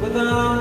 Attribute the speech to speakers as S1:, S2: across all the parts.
S1: Without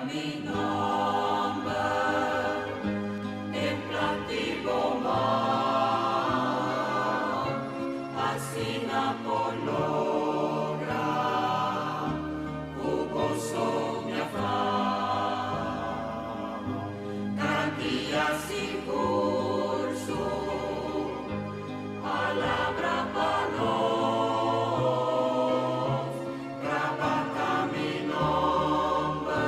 S1: mi nombre, en plativo mar, así Napologra, gozo mi afán, cantía sin curso, palabra palos, grabata mi nombre.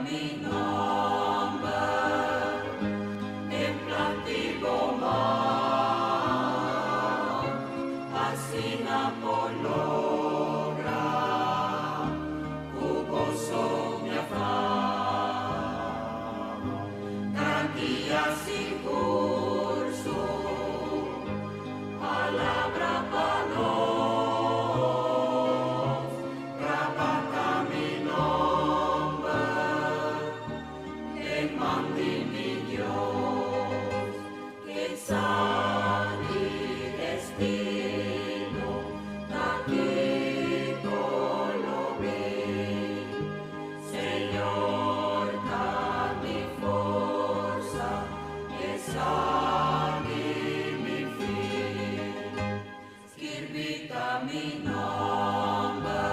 S1: mi nombre en plativo mar, así Napologra, jugoso mi afán, garantía sin curso, palabra panos, grabada mi nombre, en mandi mi Dios, que sani destino, taquito lo vi, Señor, da mi fuerza, que sani mi fin, scrivita mi nombre,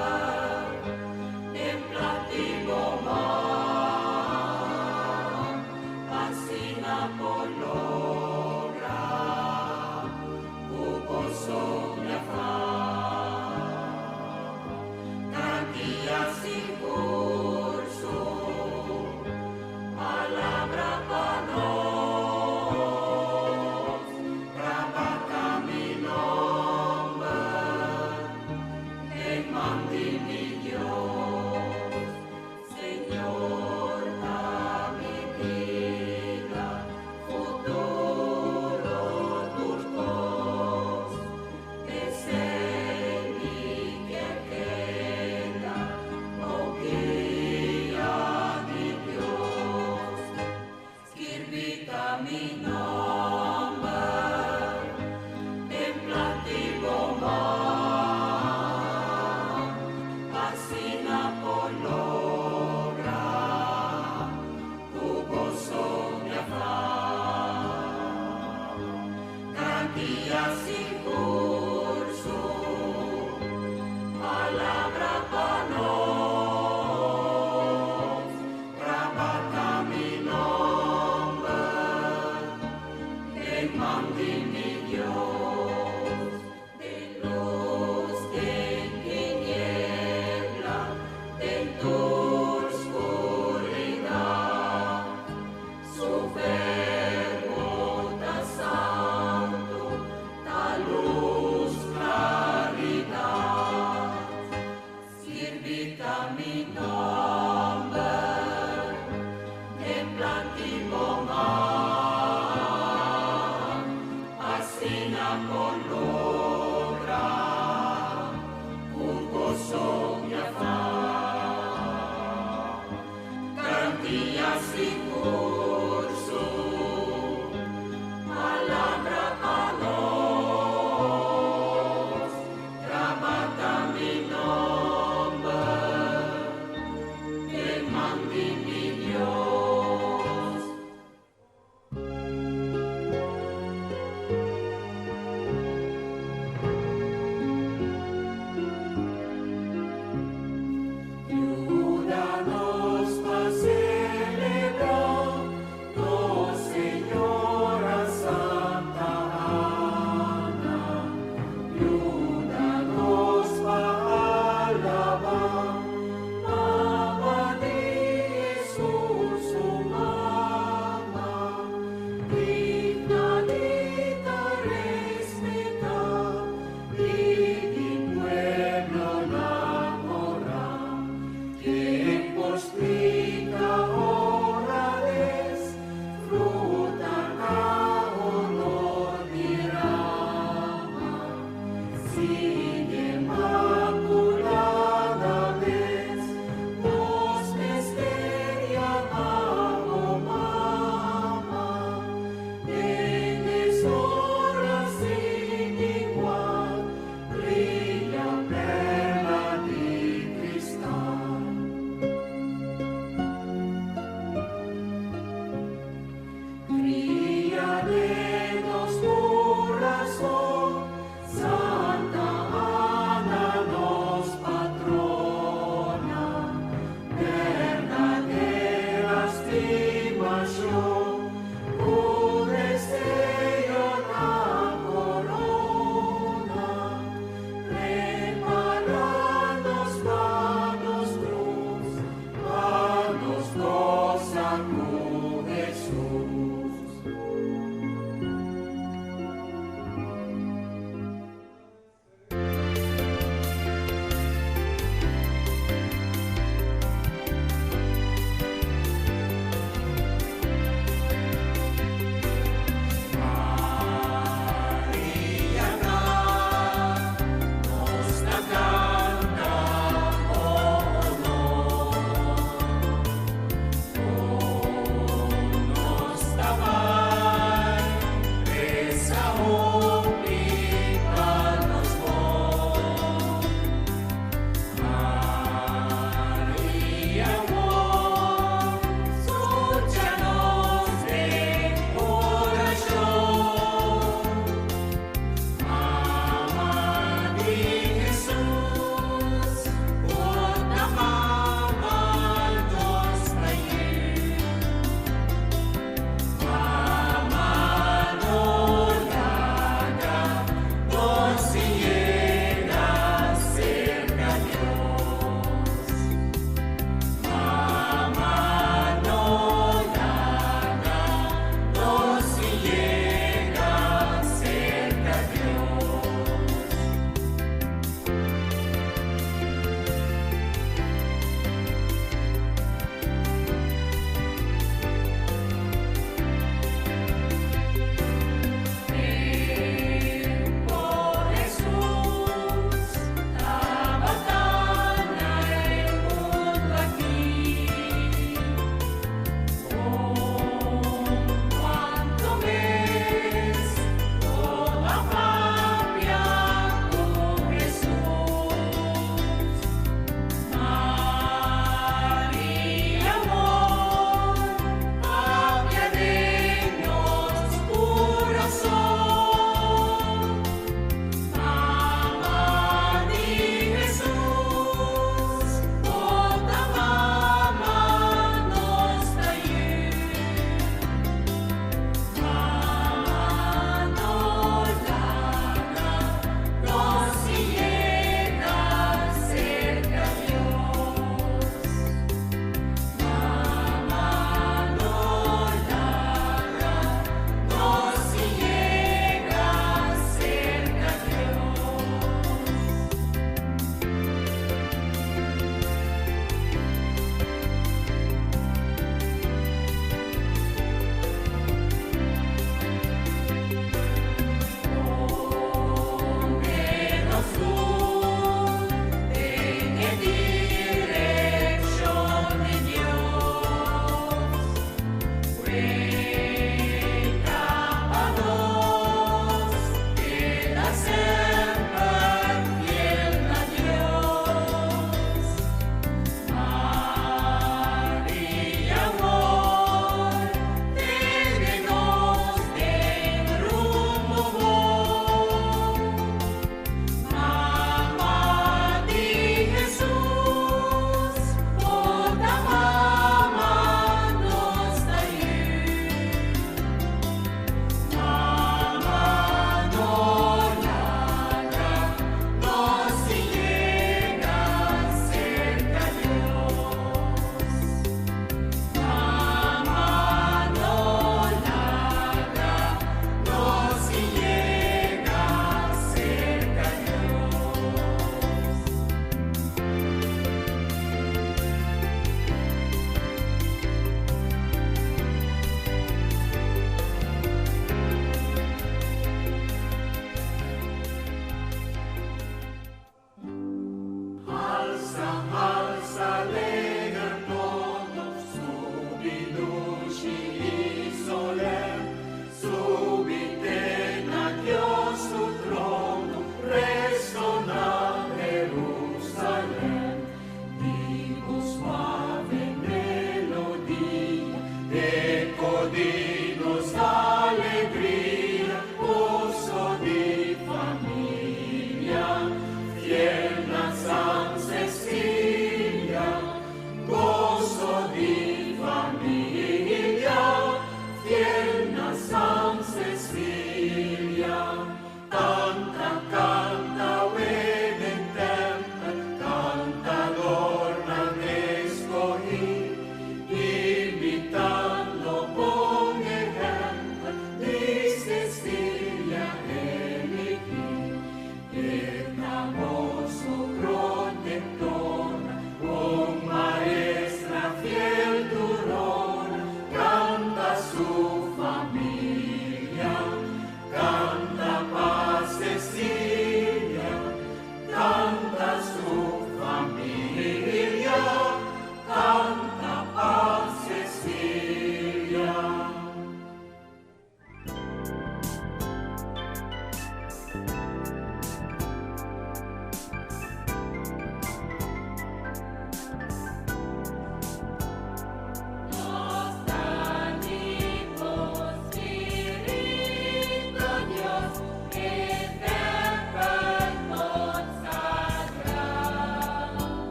S1: en plativo mar, así Napologra, jugoso mi afán, garantía sin curso, palabra panos, grabada mi nombre, en mandi mi Dios, Señor, da mi vida, futuro turcos, deseni que queda, lo guía di Dios, scrivita mi nombre, en plativo mar, así Napologra, jugoso mi afán, garantía sin curso, palabra panos, grabada mi nombre, en mandi mi Dios, de luz en tiniebla, de tu oscuridad, su verbo da santo, da luz claridad, scrivita mi nombre, en plativo mar, así Napologra, jugoso mi afán, garantía sin curso, palabra panos, grabada mi nombre, en mandi mi Dios. Ayúdanos a celebrar, oh Señora Santa Ana. Ayúdanos a alabar, Mamá de Jesús, su mamá, digna de respetar y de pueblo enamorar, que postrita honradez, fruta da honor dirama, sigue inmaculada vez, nos misteria amo mamá, en horas sin igual, brilla perla de cristal. Cría de dos corazón, Santa Ana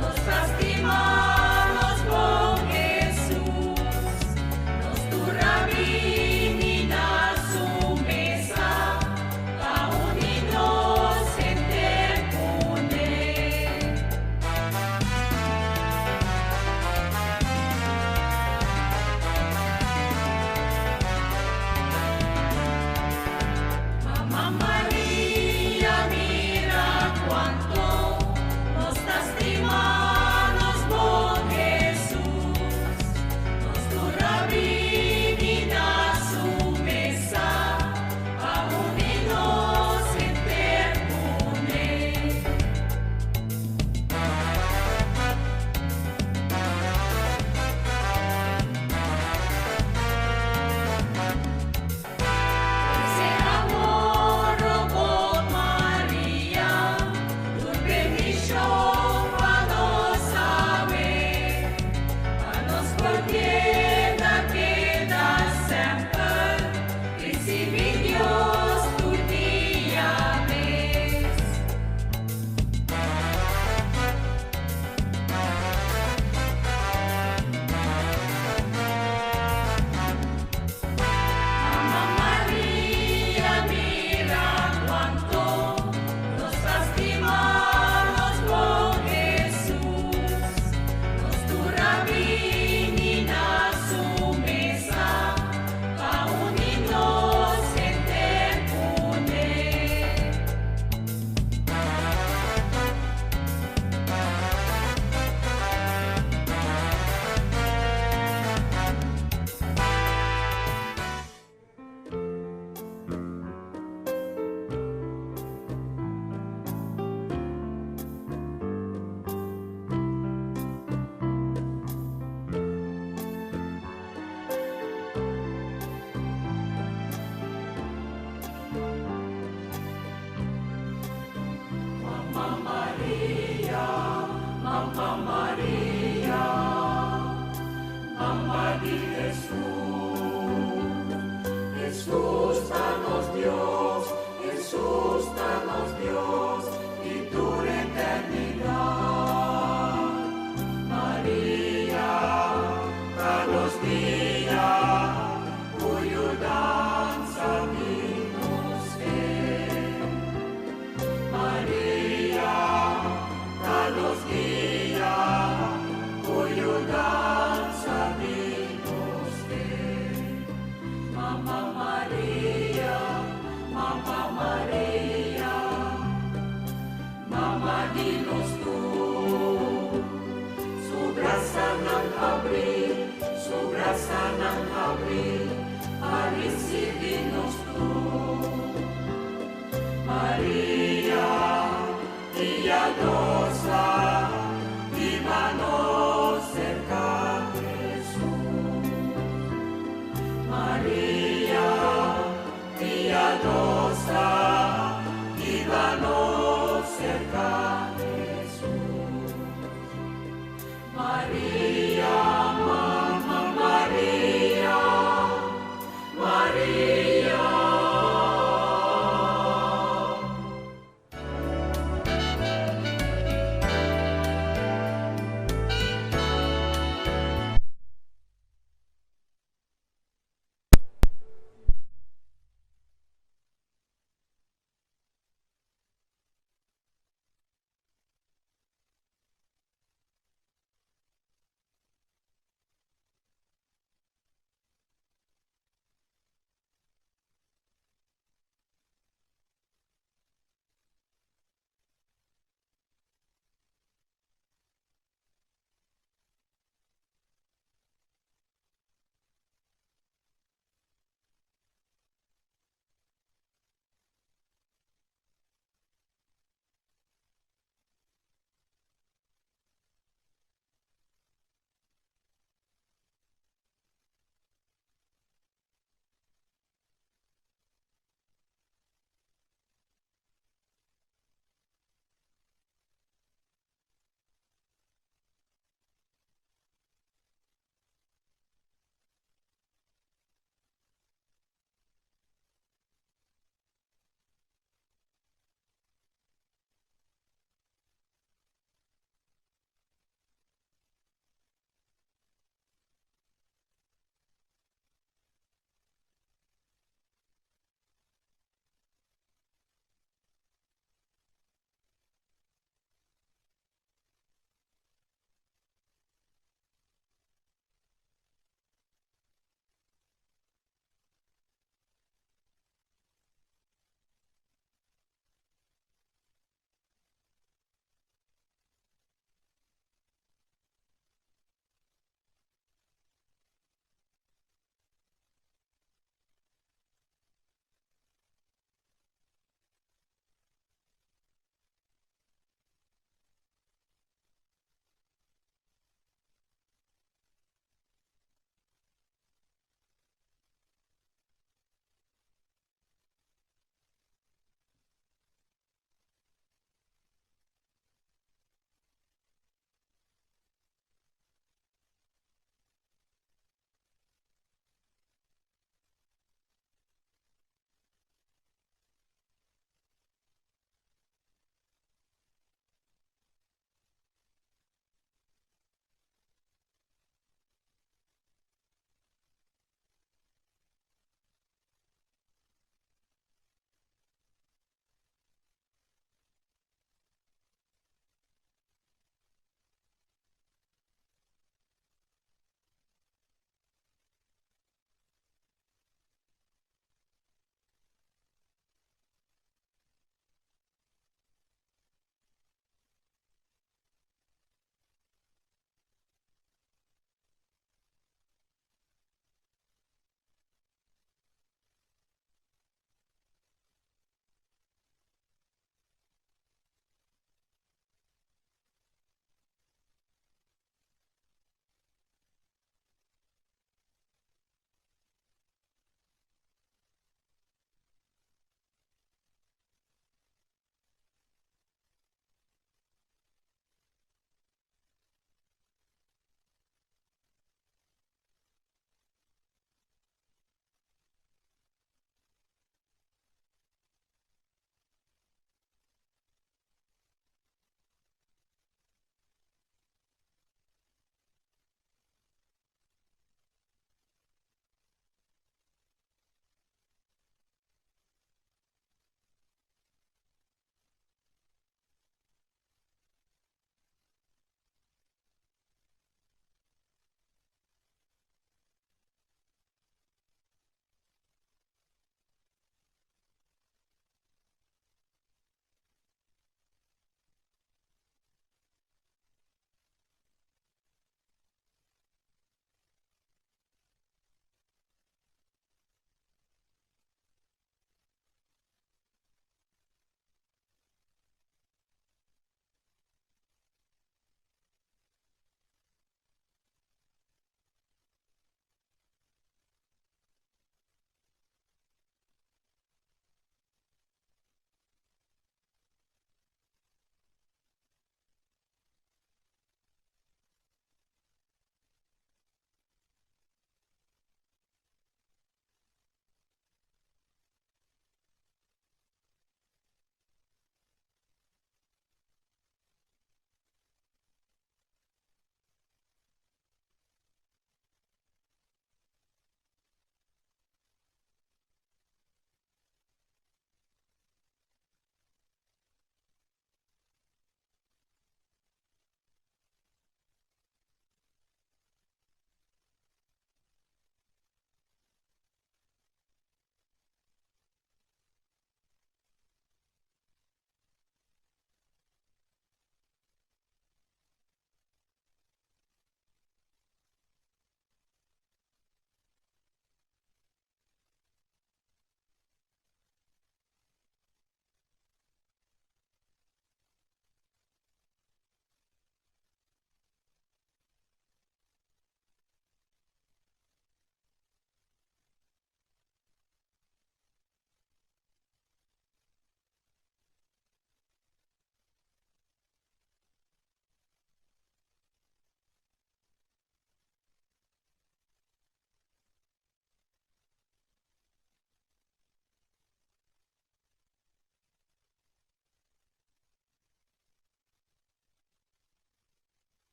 S1: Nos lastimamos abrir, a recibirnos tú. María, piadosa, vívanos cerca Jesús. María, piadosa, vívanos cerca Jesús. María, Mamá María, María.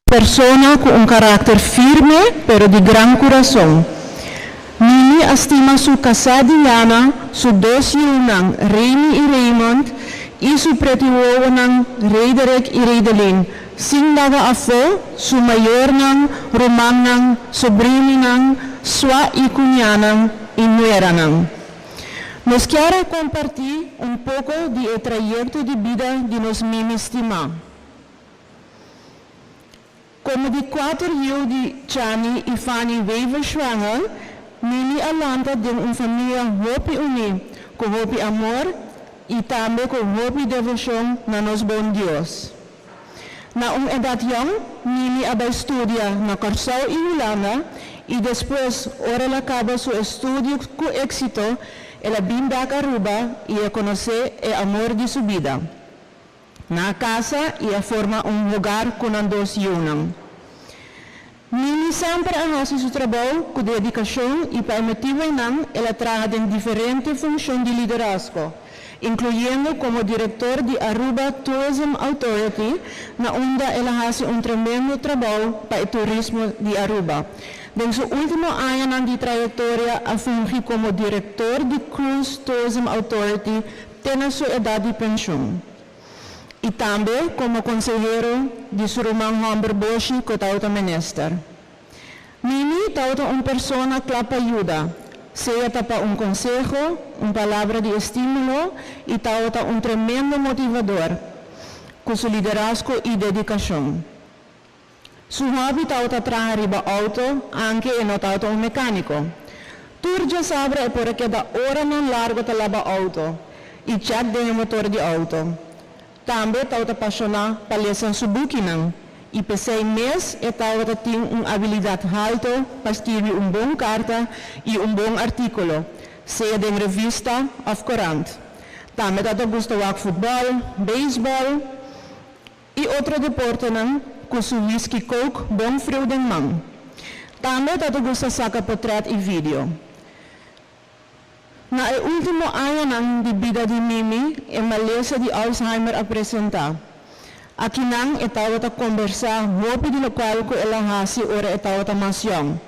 S2: persona con un carácter firme, pero de gran corazón. Mimi estima su casa Diana, su dos hijos, Remy y Raymond, y su pretiwonen, Rederik y Redelin. Sin daga afo, su mayor Roman, sobrino, sua y cuñada y nuera. Nos quiero compartir un poco del trayecto de vida de nos Mimi estima. Como de 4 años de Chani y Fanny Weaver schwanger, Mimi alanta de una familia hopi uni, con hopi amor y también con hopi devoción na nos bom Dios. Na una edad young, Mimi había estudiado na Curaçao y Holanda y después ahora acaba su estudio con éxito. Ela vem da Aruba e conhece o amor de sua vida. Na casa, ela forma lugar com dois irmãos. Mimi sempre faz seu trabalho com dedicação e permitiu ela trabalha em diferentes funções de liderazgo, incluindo como diretor de Aruba Tourism Authority, na onde ela faz tremendo trabalho para o turismo de Aruba. En su último año de trayectoria, fungió como director de Cruise Tourism Authority, tiene su edad de pensión. Y también como consejero de su hermano Humber Boshi, que está minister. Mimi es una persona que le ayuda, sea para un consejo, una palabra de estímulo, y es un tremendo motivador, con su liderazgo y dedicación. Su hobby es trabajar en auto, aunque no es un mecánico. Tú ya sabes por qué da hora no largo de lavar auto y check de motor de auto. También es apasionado por leer su booking y por 6 meses tiene una habilidad alta para escribir una buena carta y un buen artículo, sea de revista o corante. También le gusta jugar fútbol, béisbol y otro deporte com seu whisky coke, bom frio de mão. Também te gusta sacar portrait e vídeo. Na último ano de vida de Mimi, a maleza de Alzheimer apresentar. Aqui não estava a conversar sobre o local que ela faz ora estava a menção.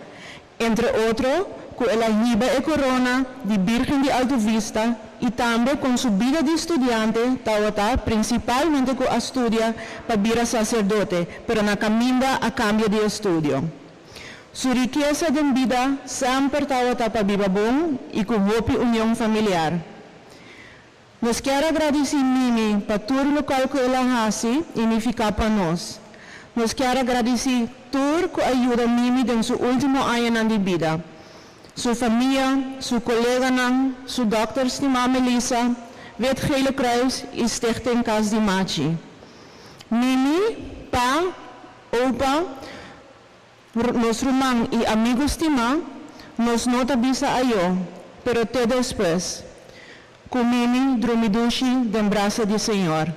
S2: Entre outros, que ela riba e corona de Virgem de Alta Vista e também com sua vida de estudante, estava principalmente com a estudia para vir sacerdote, pero na caminha a cambio de estudo. Sua riqueza de vida sempre estava para viver bom e com boa união familiar. Nos quero agradecer Mimi para tudo o que ela faz e me ficar para nós. Nos quero agradecer tudo que ajuda Mimi em seu último ano de vida. Sua família, seu colega, seu dokter estimada Melissa, Wet Gele Kruis e Stichting Cas de Machi. Mimi, pa, opa, nos irmãos e amigos estima, nos nota bisa ayo, pero te después. Com Mimi, dromidushi, de braço do Senhor.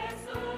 S1: Jesús.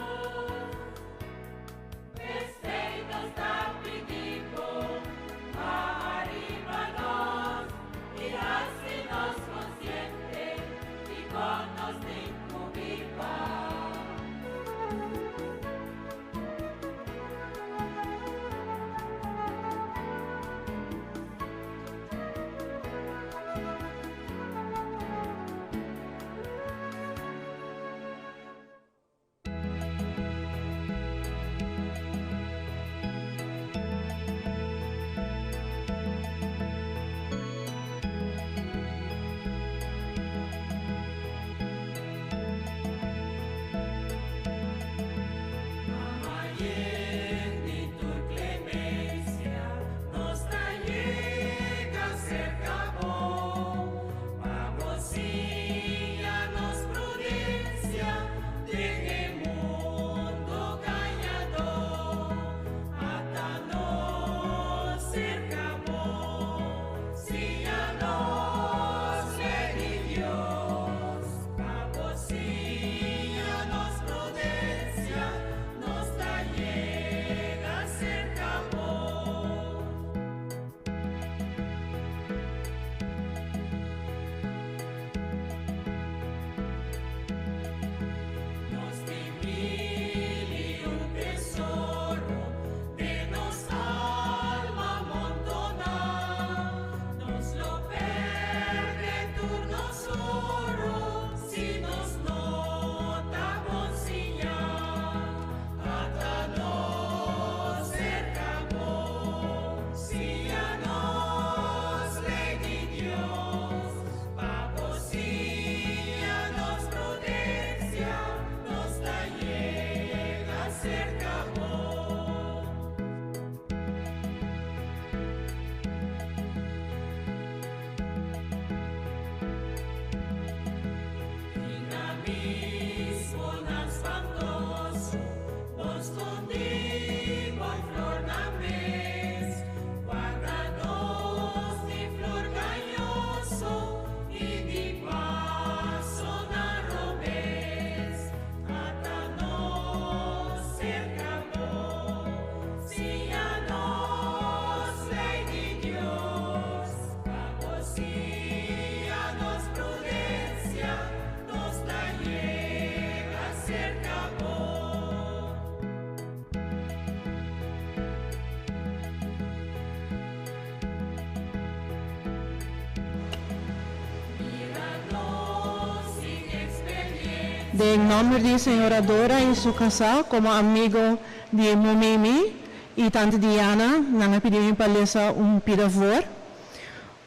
S2: De nombre de señora Dora y su casa, como amigo de Momimi y tante Diana, dan pedir een palesa pida voor.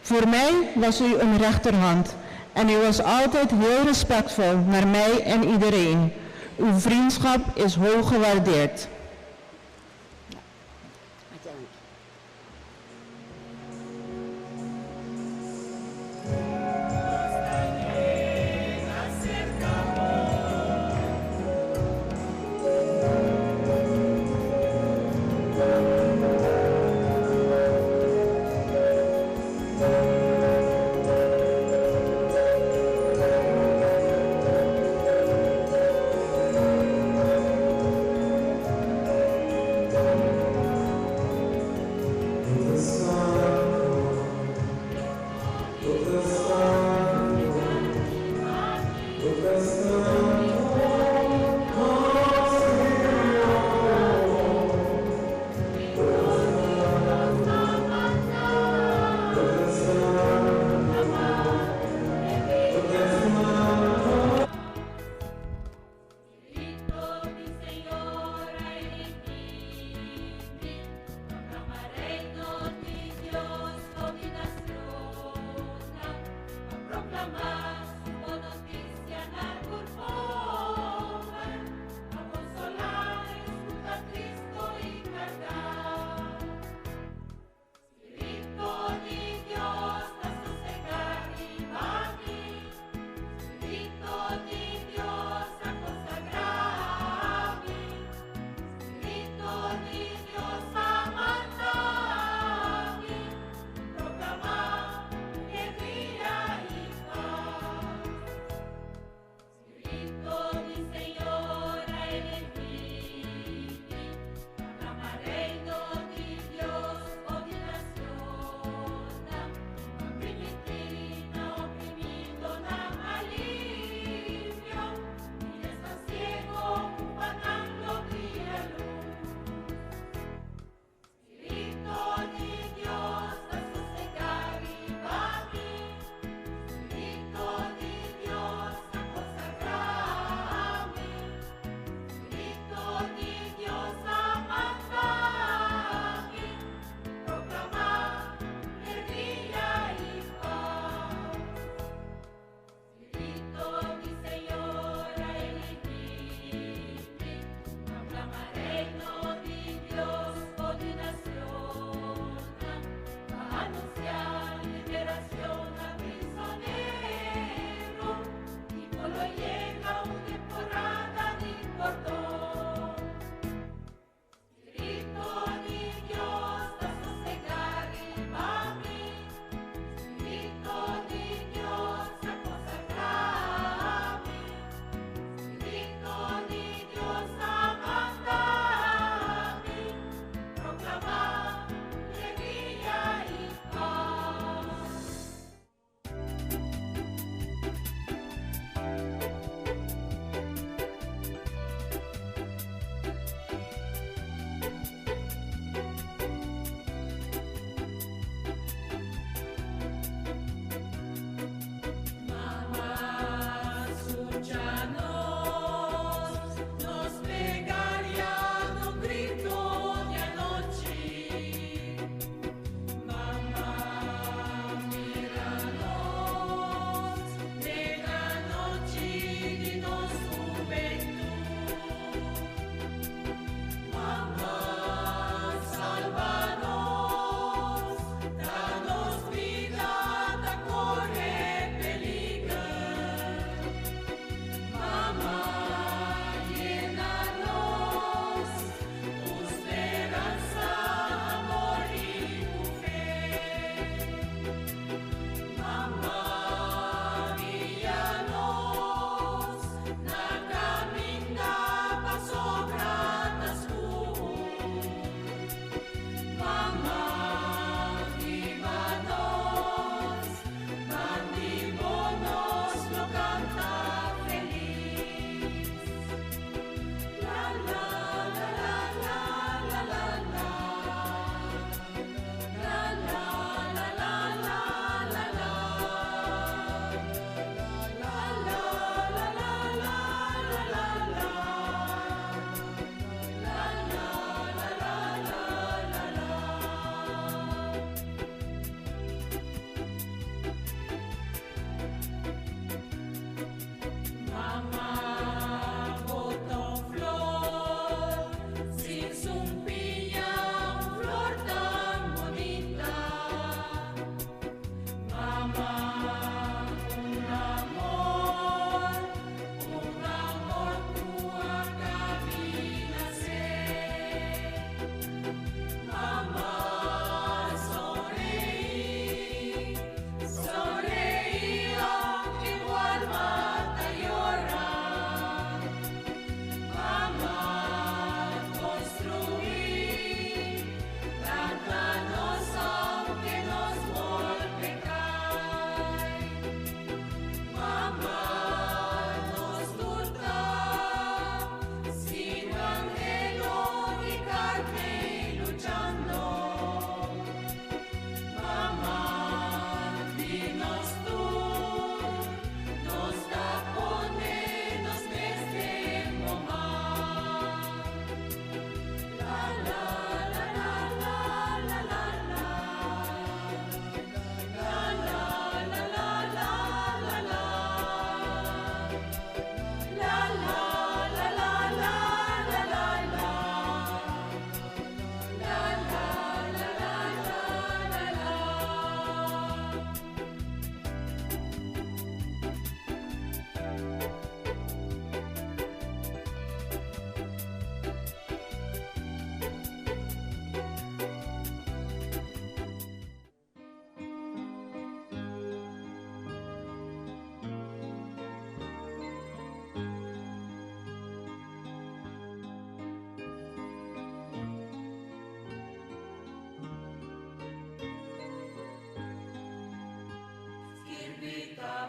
S2: Voor mij was u een rechterhand en u was altijd heel respectvol naar mij en iedereen. Uw vriendschap is hoog gewaardeerd.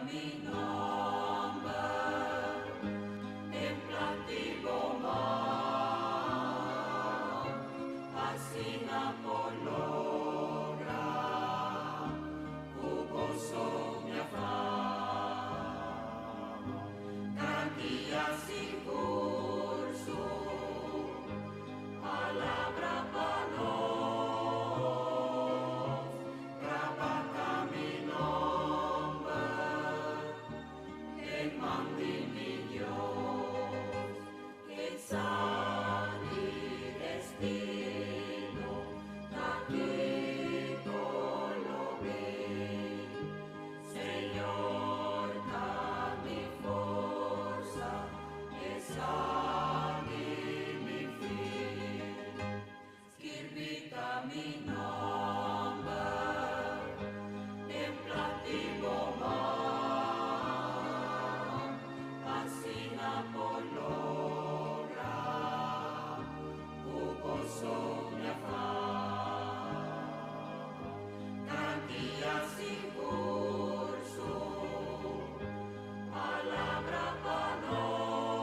S1: mi nombre, templativo mar, así Apologra, gozo mi afán, cantidad sin curso, palabra panos, grabata mi nombre, en mandi mi Dios, que sani destino, taquito lo vi, Señor, da mi fuerza, que sani mi fin, scrivita mi nombre, templativo mar, así Apologra, gozo mi afán, cantidad sin curso, palabra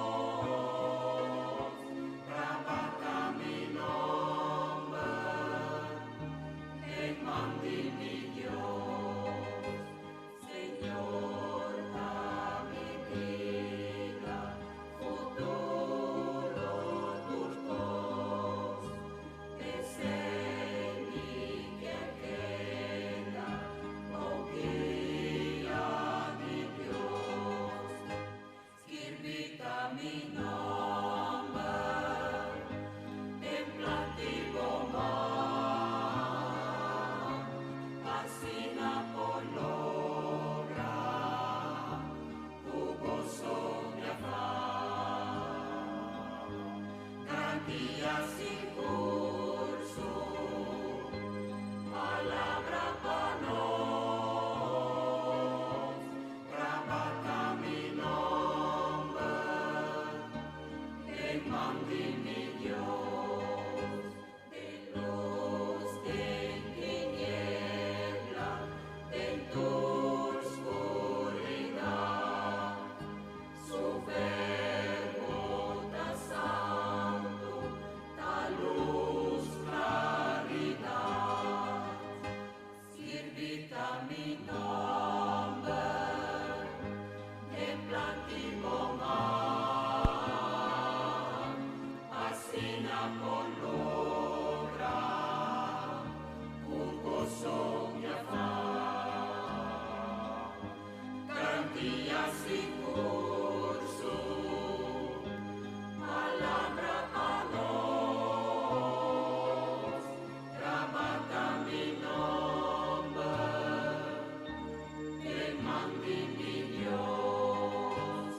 S1: panos, grabata mi nombre, en mandi mi Dios, Señor, da mi vida, futuro tus dos, deseni que queda, oh guía mi Dios, scrivita mi nombre, templativo mar, así Apologra, gozo mi afán, cantidad sin curso, palabra panos, grabata mi nombre, en mandi mi Dios, de luz, de tiniebla, de tu oscuridad, su verbo da santo, da luz, claridad, scrivita mi nombre, templativo mar, así Apologra, gozo mi afán, cantidad sin curso, palabra panos, grabata mi nombre, en mandi mi Dios.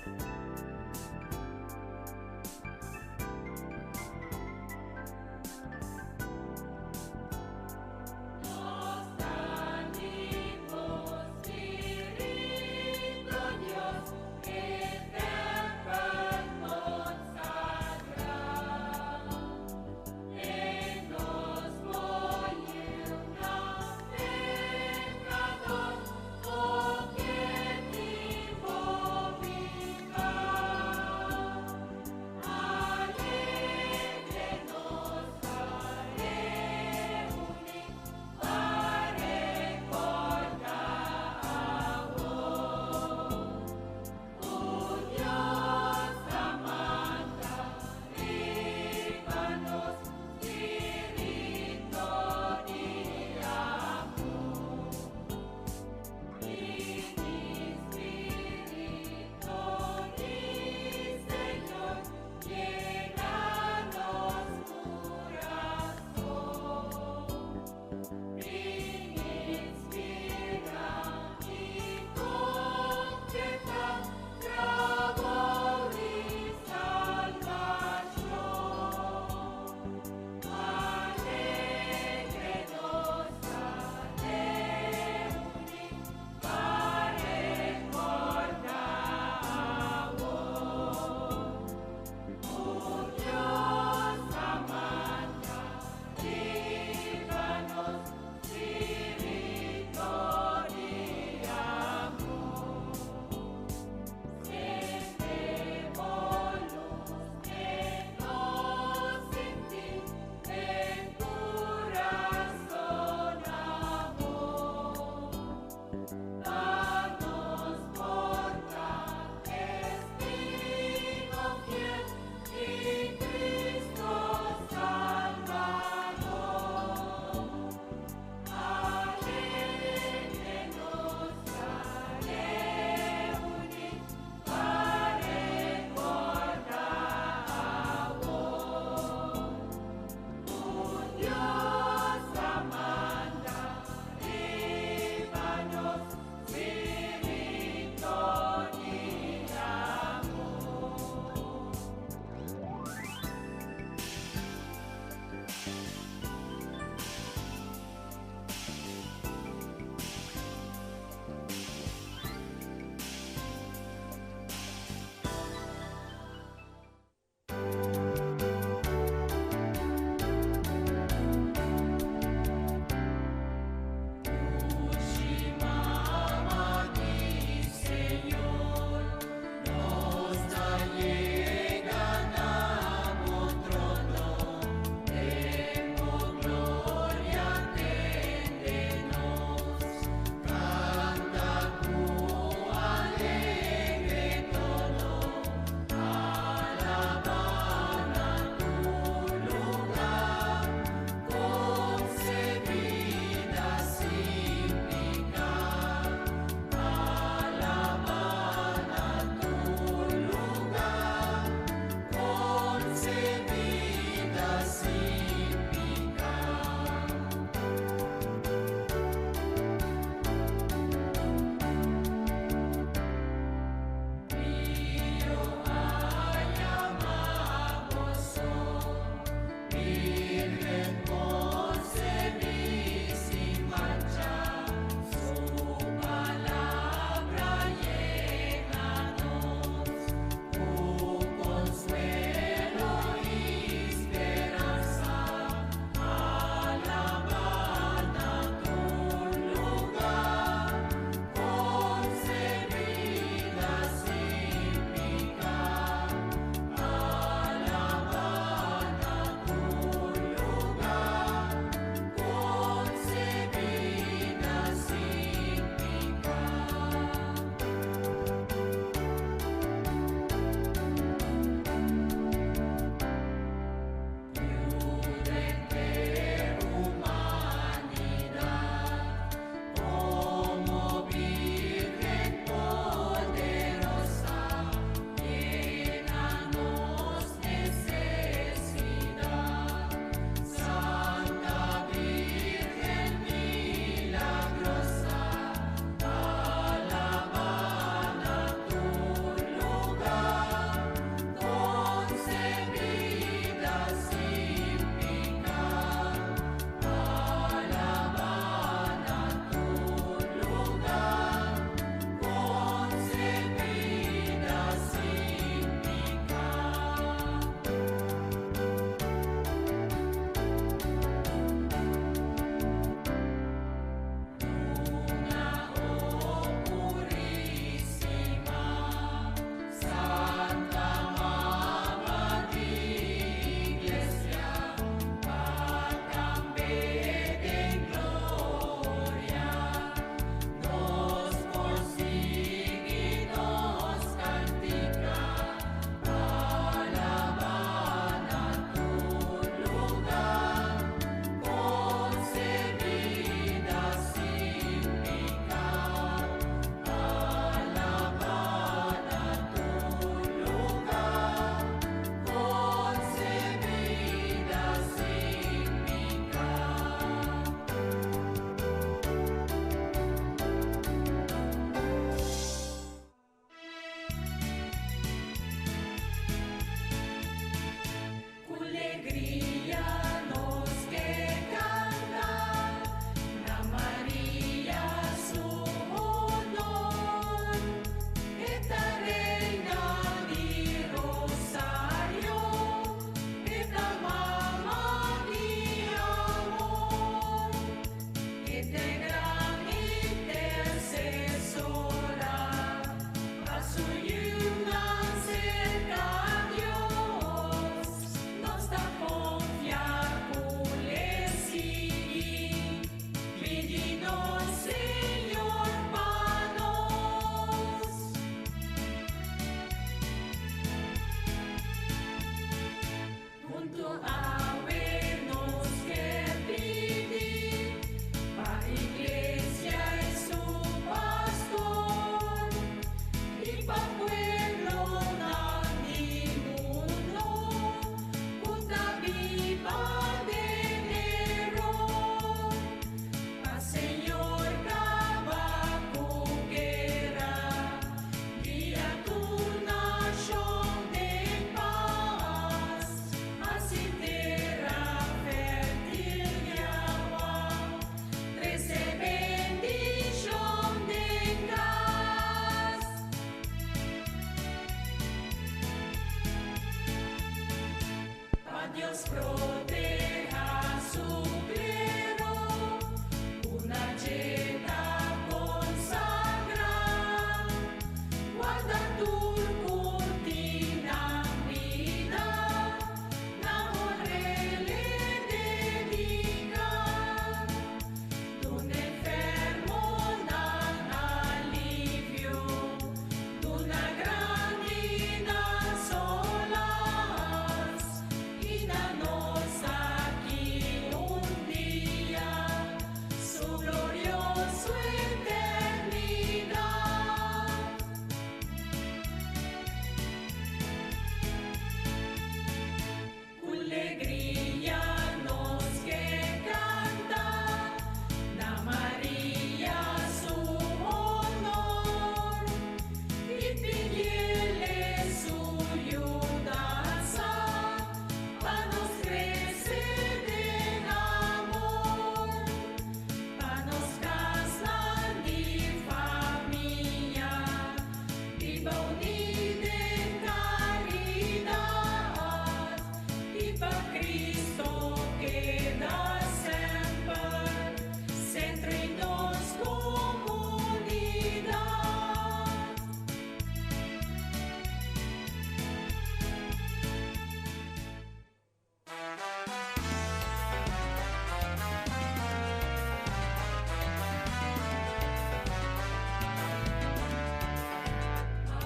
S1: Nos animos, Espíritu Dios, eterno consagrado, nos volvió pecador, objetivo vital.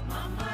S1: Mamá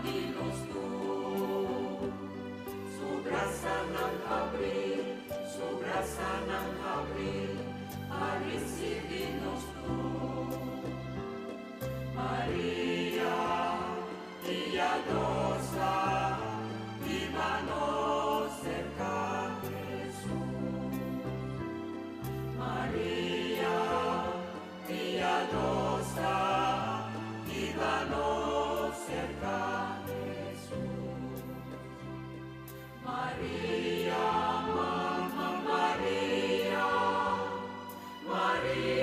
S1: dinos tú. Su braça nang abrir, recibi-nos tu. Maria, piadosa, viva-nos cercar Jesus. Maria, piadosa, viva-nos cercar Jesus. Maria, Mama Maria, Maria.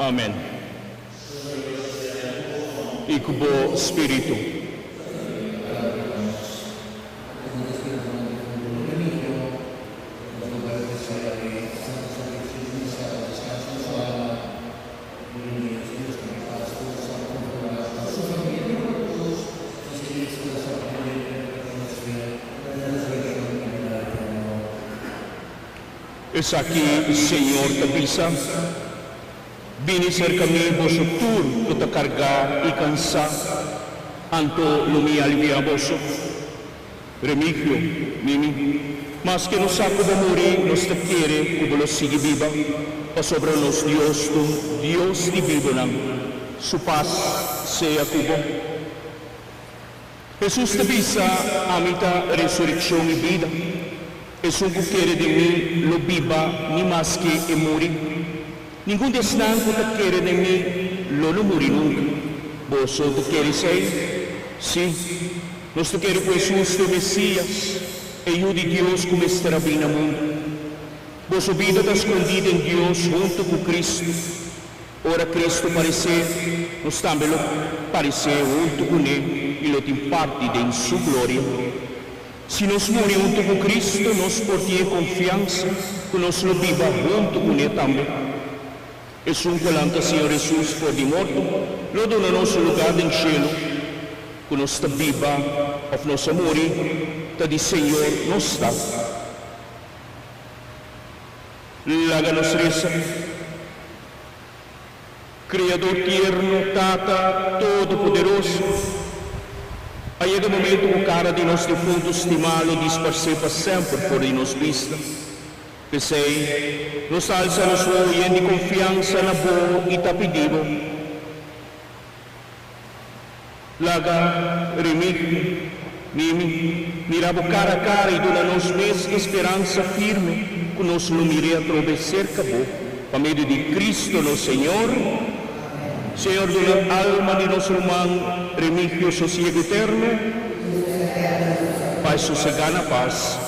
S3: Amen. Ikubo Spiritu. Es aquí, Senhor, Tabisa. Vini cerca mim, vosso tur, que te cargar e cansar. Anto lo mi alivia vosso. Remigio, Mimi. Mas que nos saco de morir, nos te quiere, como lo sigue viva. Pa sobre nos Dios, tu Dios de viva, su paz sea cubo. Jesús te visa a mitad resurrección y vida. Es un que quiere de mí, lo viva, ni más que e morir. Ningún desnanco te quiere de mí, lo no morir nunca. ¿Vos te quieres ser? Sí. Nos te quiere Jesús de Mesías, e yo de Dios como estará bien al mundo. Vos vida está escondida en Dios junto con Cristo. Ora Cristo parecer, nos também lo parecer junto con Él y lo imparte en su gloria. Si nos morimos junto con Cristo, nos por ti confianza, que nos lo viva junto con Él también. Es un volante, Señor Jesús, por de morto, lo dona nuestro lugar en cielo, que nos está viva, of nos morir, está de Señor nos está. Láganos reza, Criador tierno, Tata, Todopoderoso, ha llegado el momento que cara de los difuntos estimado dispersar para siempre por de nos vista. Pensei, nos alza nos hoy en confianza na boa y ta pedido. Laga, remig, Mimi, mirabo cara a cara e dona-nos mesma esperança firme, que nos lo mire a través cerca bo, a meio de Cristo nosso Senhor. Senhor, dona alma de nosso irmão, remigio sosiego eterno, Pai sossegar na paz.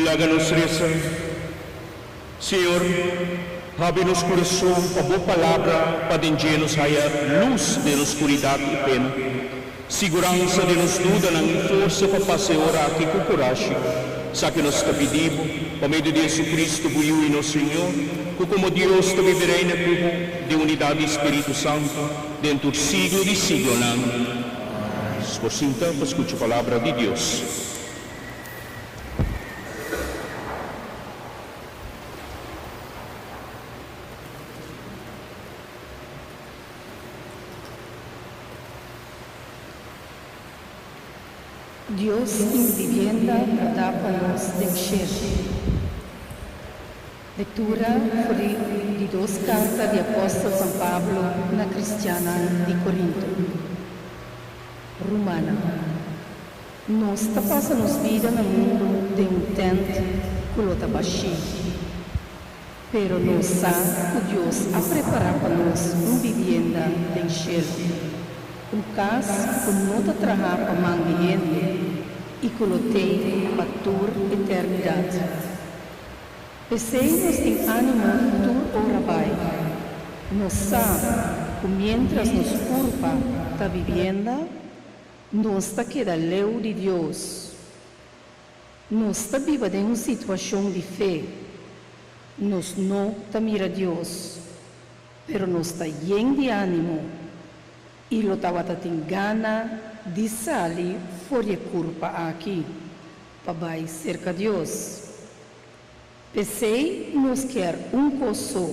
S3: Láganos reza, Senhor, abre nos coração a boa palavra para encher-nos a luz de escuridão e pena, segurança de nos dúvida e força para passear aqui com coragem, saque-nos te pedimos, por meio de Jesus Cristo, buiu e nosso Senhor, que como Deus te viverei na cruz de unidade do Espírito Santo, dentro do siglo de siglo. Por cinta, escute a palavra de Deus.
S4: Dios en vivienda da para nos encher. Lectura de dos cartas de apóstolo San Pablo na Cristiana de Corinto. Romana. Nós está passando vida no mundo de tente que lo está baixinho. Pero nós sabe que Deus a preparar para nós uma vivienda de encher. Caso que não te traga para mangueende e que lo tem para tua eternidade. Pensemos em ânimo tua ora vai. Nós sabemos que mientras nos culpa da vivienda, nós está queda leu de Deus. Nós está viva em uma situação de fé. Nós não está mira Deus, pero nós está lleno de ânimo. E lo estava tendo gana de sair fora de culpa aqui, para ir cerca de Deus. Pensei nos quer coisa,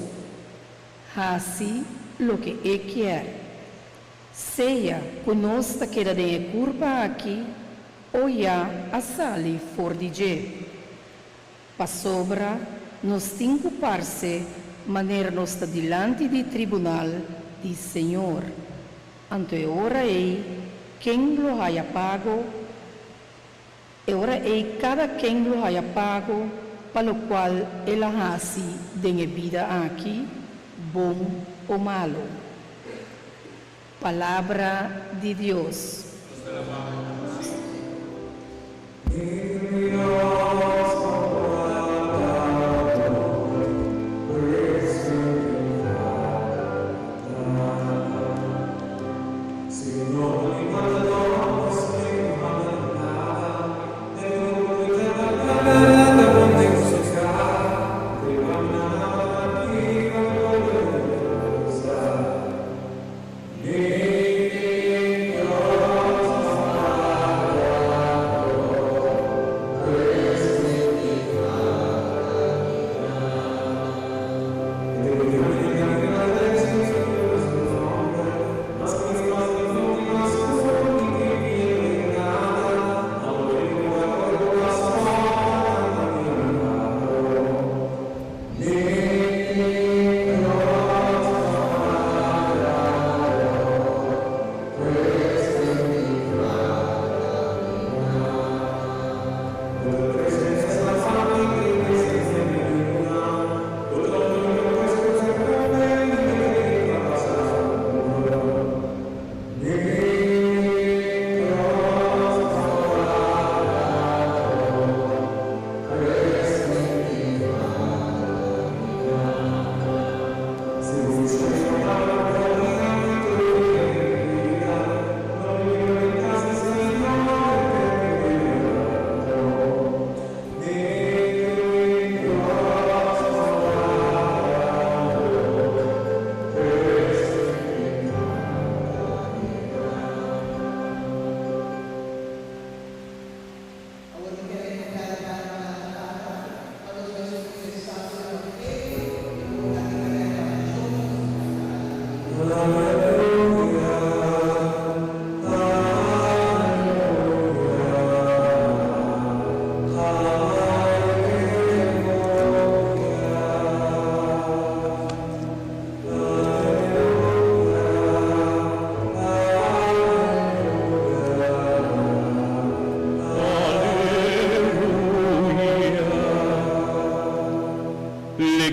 S4: assim lo que quer. Seja que nós está querendo de culpa aqui, ou já a sair fora de Deus. Para sobra, nos tem culpar-se, maneira nos está diante do tribunal do Senhor. Ante ora ei, quem lo haya pago, ora ei cada quem lo haya pago, para o qual ele hace de vida aqui, bom ou malo. Palavra de Deus.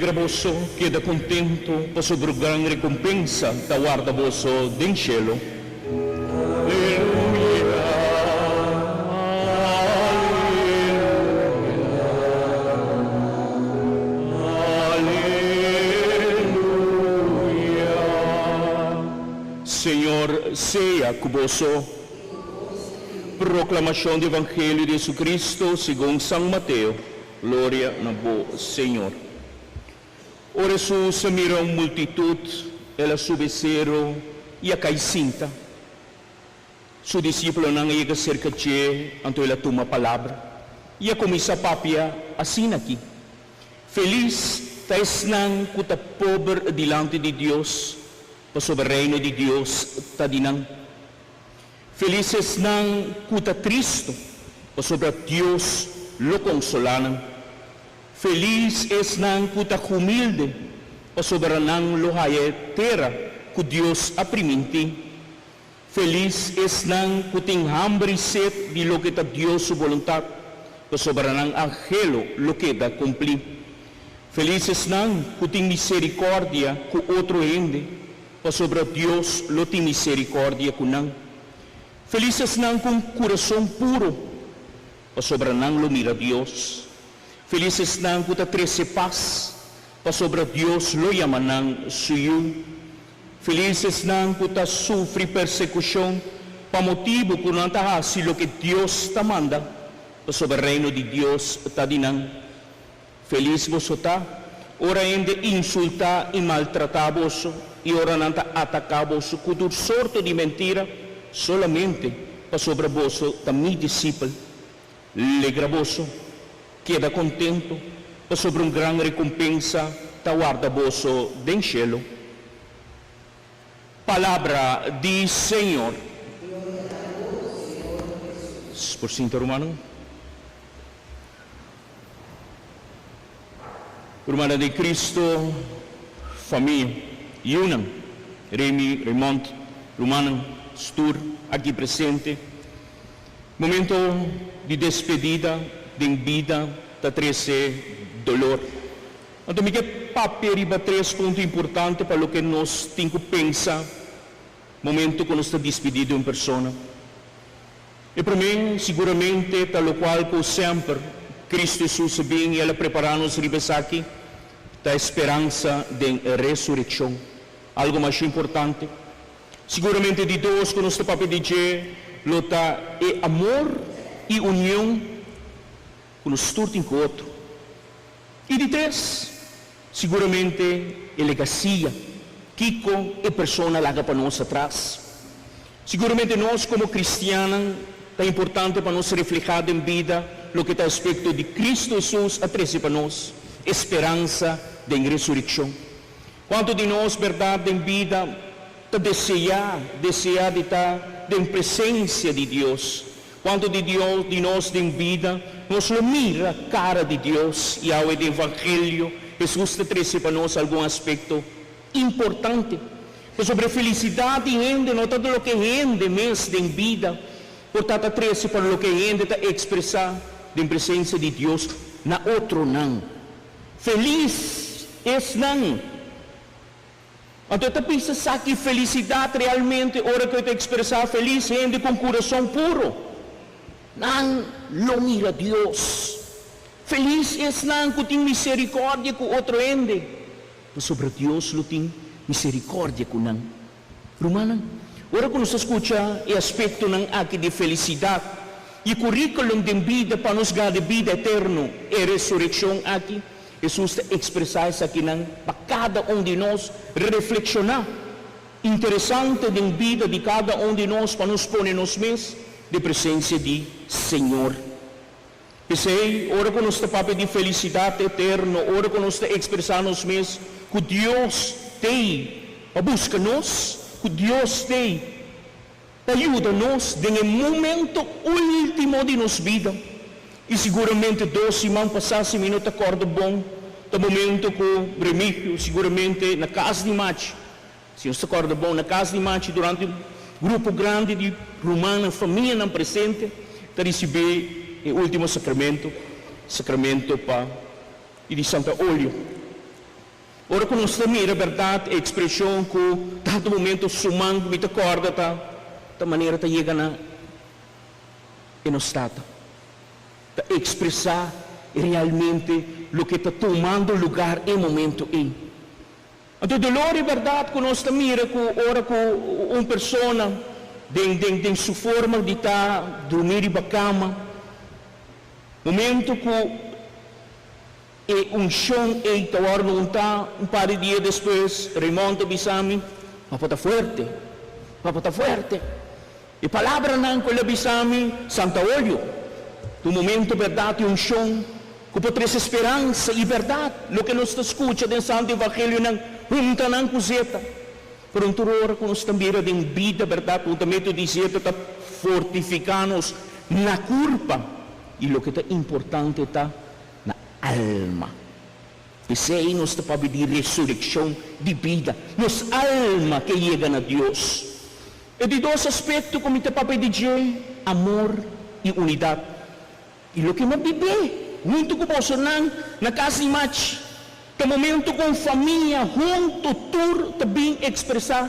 S3: Vosso queda contento por sobre gran recompensa da guarda vosso den cielo. Alleluia, alleluia. Senhor, seja convosco. Proclamação do Evangelho de Jesus Cristo segundo São Mateus. Glória a vós, Senhor. Ora Jesus mira uma multitud, ela subeceram e a caicinta. Su discípulo não chega cerca de ele, então ela toma a palavra. E a começa a papia assim aqui. Feliz tais não que está pobre diante de Deus, para sobre o reino de Deus está dinam. Felizes não que está triste, para sobre Deus lo consolam. Feliz es não que está humilde, para sobre não lo haya terra que Deus aprimente. Feliz es não que tem hambre e sede de lo que está Deus sua vontade, para sobre não angelo lo que está cumprir. Feliz es não que tem misericórdia com outro ende, para sobre Deus lo tem misericórdia com não. Feliz es não com coração puro, para sobre não lo mira Deus. Felizes nang kuta trece paz, pa sobre Deus lo yamanang suyo. Felizes nang kuta sufre persecução, pa motivo que não ta hasi lo que Deus ta manda, pa sobre reino de Deus ta dinang. Feliz vos ta, ora ende insulta e maltrata vos, e ora não ta ataca vos com todo sorto de mentira, solamente pa sobre vos ta mi discípulo. Legra vos, queda contento, sobre grande recompensa, ta guarda vosso den cielo. Palavra di Senhor. Por cinto romano. Hermana de Cristo, família, Yunan, Remy, Raymond, Romana, Stur, aqui presente. Momento de despedida, de vida, da trece dolor. Então, me papel riba 3 pontos importantes para o que nós temos que pensar momento quando está despedido uma pessoa. E para mim, seguramente, tal qual como sempre, Cristo Jesus vem e Ele prepara-nos riba aqui, da esperança de ressurreição. Algo mais importante. Seguramente de dois, quando está papel de dizer, lota é amor e união com os turtos com o outro. E de três, seguramente é legacia, Kiko e pessoa larga para nós atrás. Seguramente nós como cristianos, é importante para nós refletir em vida o que está a aspecto de Cristo Jesus atrás para nós, esperança de ressurreição. Quanto de nós, verdade, em vida, desejar de estar em presença de Deus. Quanto de nós em vida, nós lo mira a cara de Deus e ao Evangelho, Jesus traz para nós algum aspecto importante. Sobre a felicidade rende, não tudo o que rende mesmo em vida, portanto traz para o que rende está expressar em presença de Deus na outro não. Feliz é não. Então, eu penso que felicidade realmente, hora que eu te expressar feliz, rende com coração puro. Não lo mira Deus. Feliz é não que tem misericórdia com outro rende. Mas sobre Deus lo tem misericórdia com não. Romana, hora que nos escuta o aspecto não aqui de felicidade, e o currículo de vida para nos dar de vida eterna e ressurreição aqui, Jesus expressar isso aqui para cada de nós reflexionar. Interessante de vida de cada de nós para nos pôr nos mesmos de presença de Senhor. Pensei, ora que nós está papel de felicidade eterna, ora que nós está expressar nos mesmos que Deus tem a busca nós, que Deus tem ajuda-nos no momento último de nossa vida. E seguramente 12 irmãos passassem minutos acordo bom, no momento que o Remígio, seguramente na casa de Mate, se você acorda bom, na casa de Mate, durante um grupo grande de romana, família não presente, para receber o último sacramento para e de Santa Olho. Ora, quando nós mira a verdade, a expressão que dado momento sumando, me acorda, da maneira que chega na estado. Expressar realmente o que está tomando lugar em momento em. Então, dolor é verdade que nós mira que ora com uma pessoa em sua forma de estar dormir em cama, momento que um chão e agora não está um par de dias depois remonta bisami, papo está forte. E palavra não com o bisami Santa Olho. No momento, verdade, um chão que pode ter esperança e verdade. O que nós escuta do Santo Evangelho não junta não coseta. Por um hora que nós também em vida, verdade, juntamente dizer está fortificar-nos na culpa. E o que é importante está na alma. E se aí nós está para pedir ressurreição de vida, nossa alma que chega a Deus. E de dois aspectos, como está para pedir amor e unidade. E o que me vive, muito com você na casa de Mate, no momento com família, junto, tudo também expressar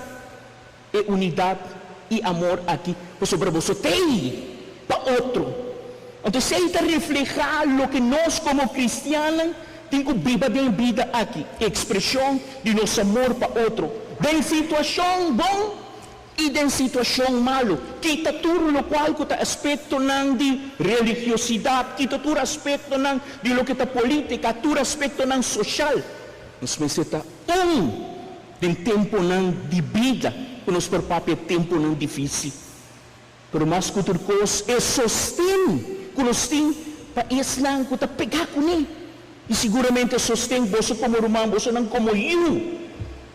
S3: unidade e amor aqui, sobre você tem para outro. Então, se está reflejar o que nós como cristianos temos que viver em vida aqui, expressão de nosso amor para outro, de situação bom e de situação malo, quita tudo o qual que está aspecto não de religiosidade, quita tudo aspecto não de lo que está política, tudo aspecto não social. Nós pensamos de tempo não de vida, que nos propõe tempo não difícil. Pero mais que outra coisa, é sostém que nós temos para isso não que está pegar com ele. E seguramente sostém você como irmão, você não como eu.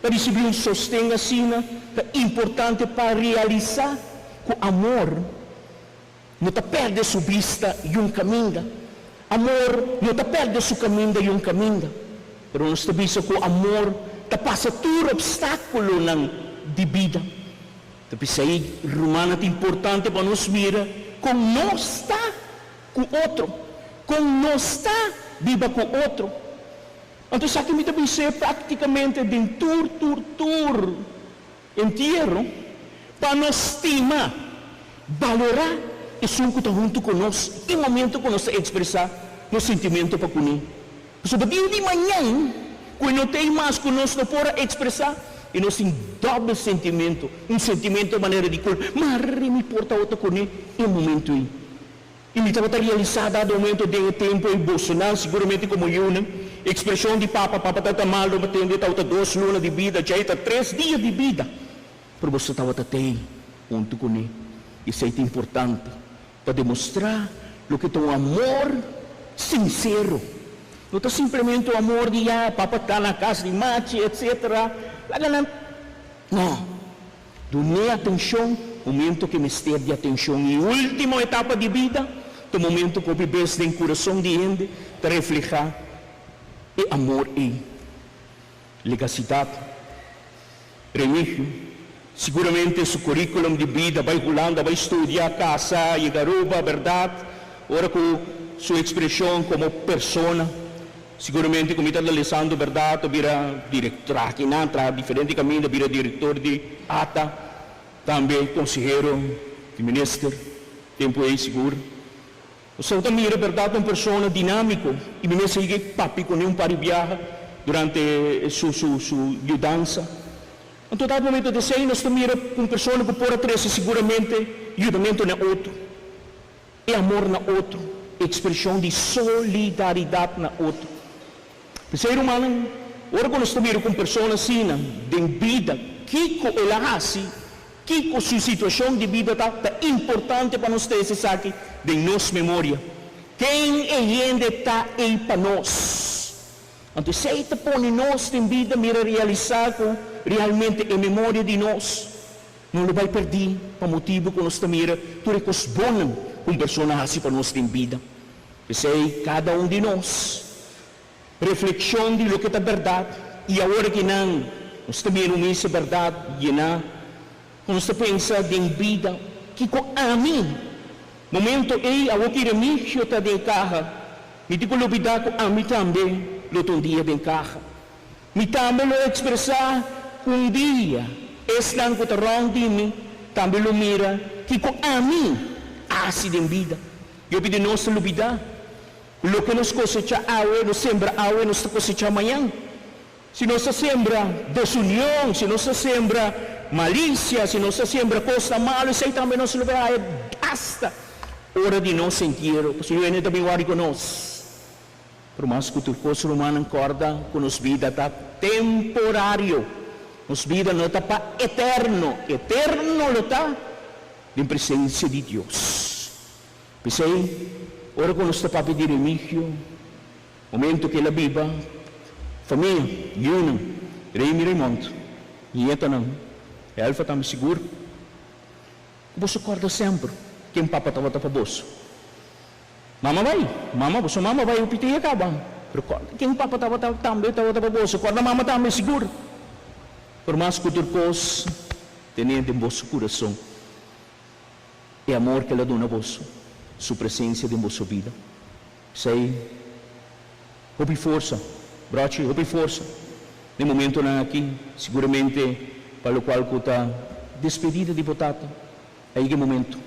S3: Para receber um sostém assim, é importante para realizar que o amor não está perde sua vista e um caminho. Amor não está perde seu caminho e um caminho. Pero nós tabisa ko amor, tapasa todo obstáculo de vida. Tapos aí, Romana é importante para nós mira, com nós está com outro, com nós está viva com outro. Então, sa akin também ser praticamente de tour inteiro, para nos estimar, valorar e sumco está junto conosco, em momento que nós expressar nosso sentimento para com ele. Porque de manhã, quando não tem mais conosco, não pode expressar, e nós temos doble sentimento, sentimento de maneira de culpa, mas me importa outra com ele, em momento aí. E me estava realizado no momento de tempo emocional, seguramente como eu, né? Expressão de papa está mal, não batendo, está 2 lunas de vida, já está 3 dias de vida. Pero você estava até junto com ele. Isso é importante, para demonstrar o que é um amor sincero. Não está simplesmente o amor de, papa está na casa de mate, etc. Não. Dê atenção, momento que me esteja de atenção. E última etapa de vida, o momento que vives no coração de gente, para refletir e amor e legacidade. Remígio, seguramente seu currículo de vida vai rolando, vai estudar casa e garuba, verdade. Ora com sua expressão como persona, seguramente como está analisando, verdade, vira diretor aqui na diferente caminho, vira diretor de ATA, também conselheiro de ministro, tempo aí seguro. Você também é verdade uma pessoa dinâmico e me segue papi com um para viajar durante sua mudança. Em todo momento de ser, nós também é uma pessoa que pode trazer seguramente ajudamento na outro, e amor na outro, expressão de solidariedade na outro. Ser humano, ora quando nós também com pessoas assim, de vida, que ela assim, que sua situação de vida está importante para nós ter esse saque de nossa memória. Quem ainda está aí para nós? Então, se está põe nós em vida, mira realizar com realmente em memória de nós, não vai perder, para motivo que nós mira, tudo que é bom com pessoas assim para nós em vida. Se cada um de nós, reflexão de lo que é verdade, e agora que não, nós também não é verdade, e não, quando você pensa em vida, que com a mim, momento aí, a que mim está de carro, me digo olvidar com a mim também, um dia de carro. Me também lo expressar um dia, esse ano que está de mim, também lo mira, que com a mim, assim de vida. Eu pedi nós olvidar, lo que nos cosecha agua, nos sembra agua, nos cosecha amanhã. Se nós sembra desunião, se nós sembra malícia, se nós sembra coisa mal, isso aí também nós lo verá, basta. Hora de nós sentir, porque eu ainda também guardo com nós. Por mais que o curso humano acorda, que nos vida está temporário, nos vida não está para eterno, eterno não está em presença de Deus. Pensei, ora quando está para pedir remígio, momento que ela viva, família, Yunam, Rei Raymond, e então é alfa também seguro. Você acorda sempre, quem papa estava para você. Mama vai, o piti acaba. Quem papa estava também para você, acorda mama também seguro. Por mais que outra coisa, tenha em vosso coração, é amor que ela dá a você, sua presença em vossa vida. Sei, houve força, broche, houve força. No momento aqui, seguramente, para o qual está despedida de botata, aí é o momento.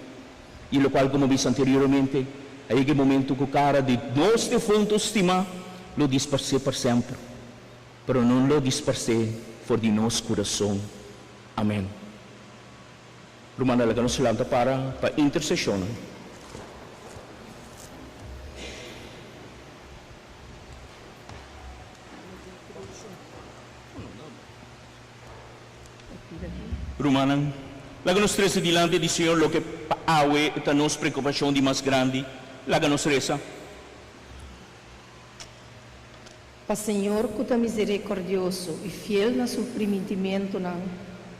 S3: E o qual, como disse anteriormente, aí é o momento que o cara de nós defuntos estima, lo disperse para sempre. Pero não lo disperse for de nosso coração. Amém. Romana, lagamos sila para intercessão. Romana, lagamos reza dilante di Senhor lo que awe esta nos preocupação de mais grande. Lagamos reza.
S4: Para Senhor, que é misericordioso e fiel no seu prometimento,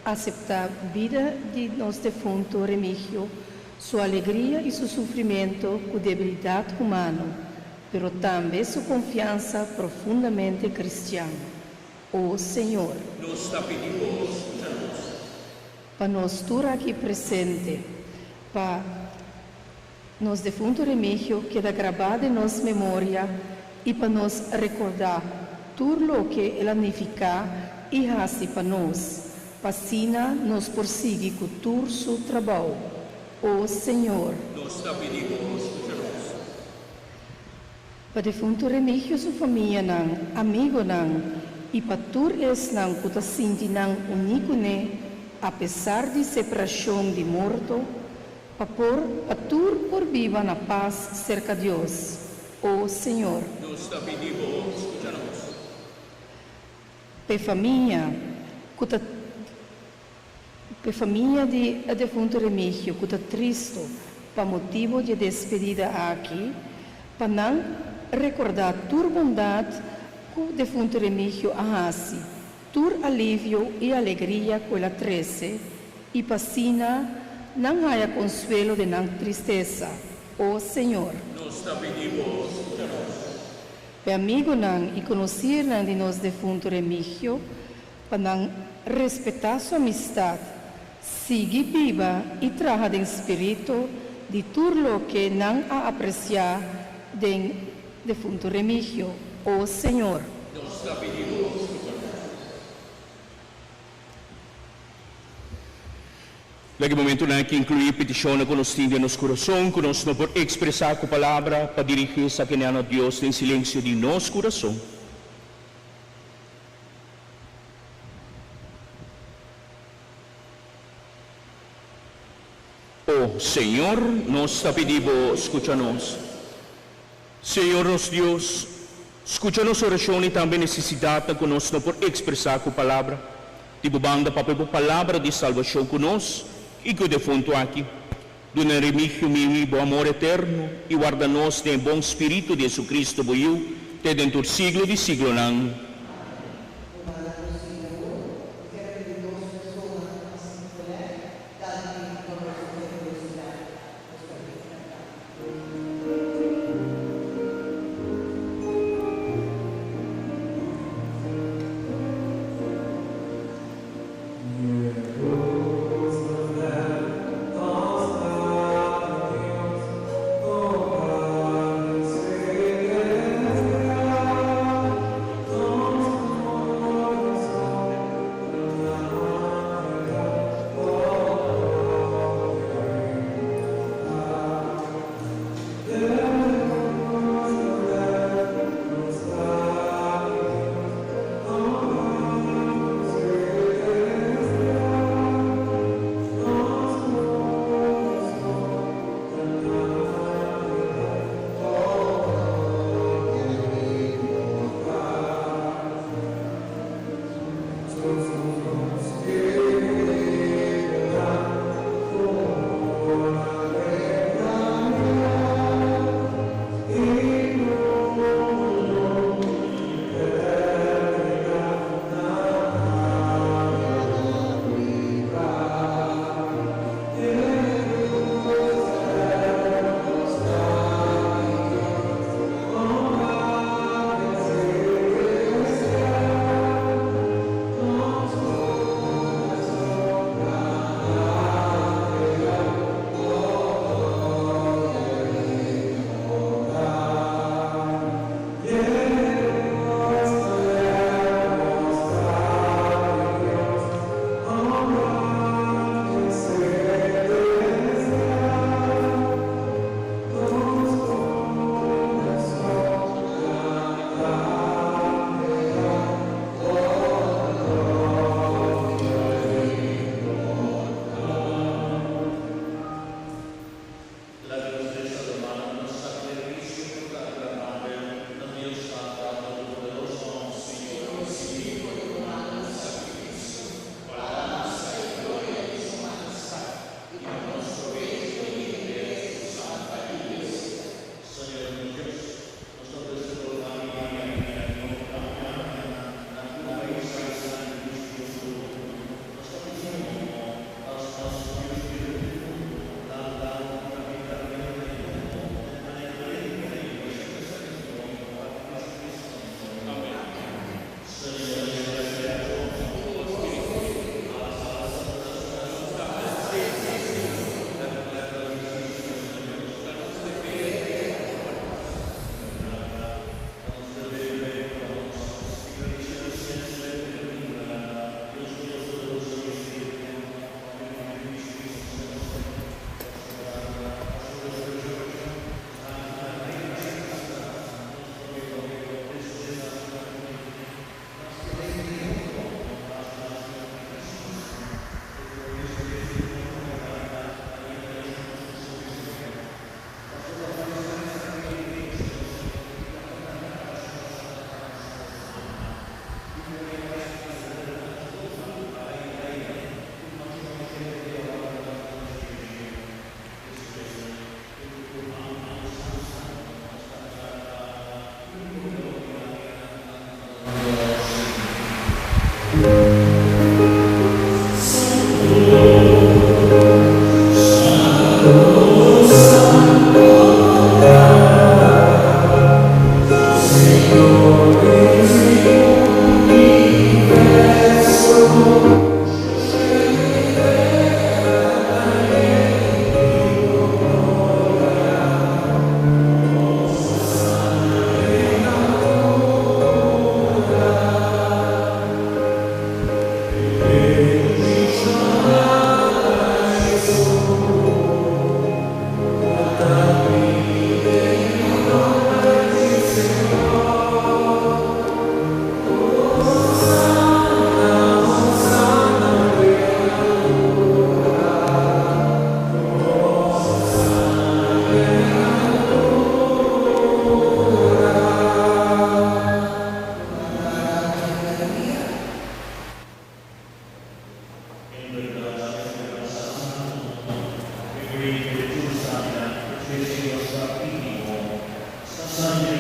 S4: aceitar a vida de nosso defunto Remígio, sua alegria e seu sofrimento com debilidade humana, pero também sua confiança profundamente cristiana. Ó Senhor,
S3: Nos te pedimos,
S4: para nós tudo aqui presente, para nos defunto remígio queda gravado em nossa memória e para nos recordar tudo o que ele significa e faz para nós. Passina nos persigue com todo seu trabalho. Ó Senhor,
S3: nos te pedimos,
S4: para defunto remígio sua família, amigo e para tudo es que está sentindo único, apesar de separação de morto, para tudo por viva na paz cerca de Deus. Ó Senhor,
S3: nos te pedimos, escúchanos.
S4: para família de defunto remígio, que está triste, para motivo de despedida aqui, para não recordar toda bondade que o defunto remígio faz, todo alívio e alegria que ela traz, e para não haja consuelo de não tristeza. Ó Senhor,
S3: Nos te pedimos,
S4: para amigo e conhecer de nós defunto remígio, para não respeitar sua amistade, siga viva e traga em espírito de tudo o que não a apreciar de defunto remígio. Ó Senhor,
S3: nos te pedimos. Lagi momento na que incluir petição que nos tinha nos coração, que nos não por expressar com palavra, para dirigir-se a quem é Deus em silêncio de nosso coração. Oh Senhor, nós te pedimos, escucha-nos. Senhor nosso Deus, escucha-nos oração e também necessidade que nós não por expressar com palavra. Tipo banda papel por palavra de salvação conosco e que o defunto aqui. Dona remígio e bom amor eterno e guarda-nos de bom espírito de Jesus Cristo boiu, te dentro do siglo de siglo não.
S1: Oh, Amen.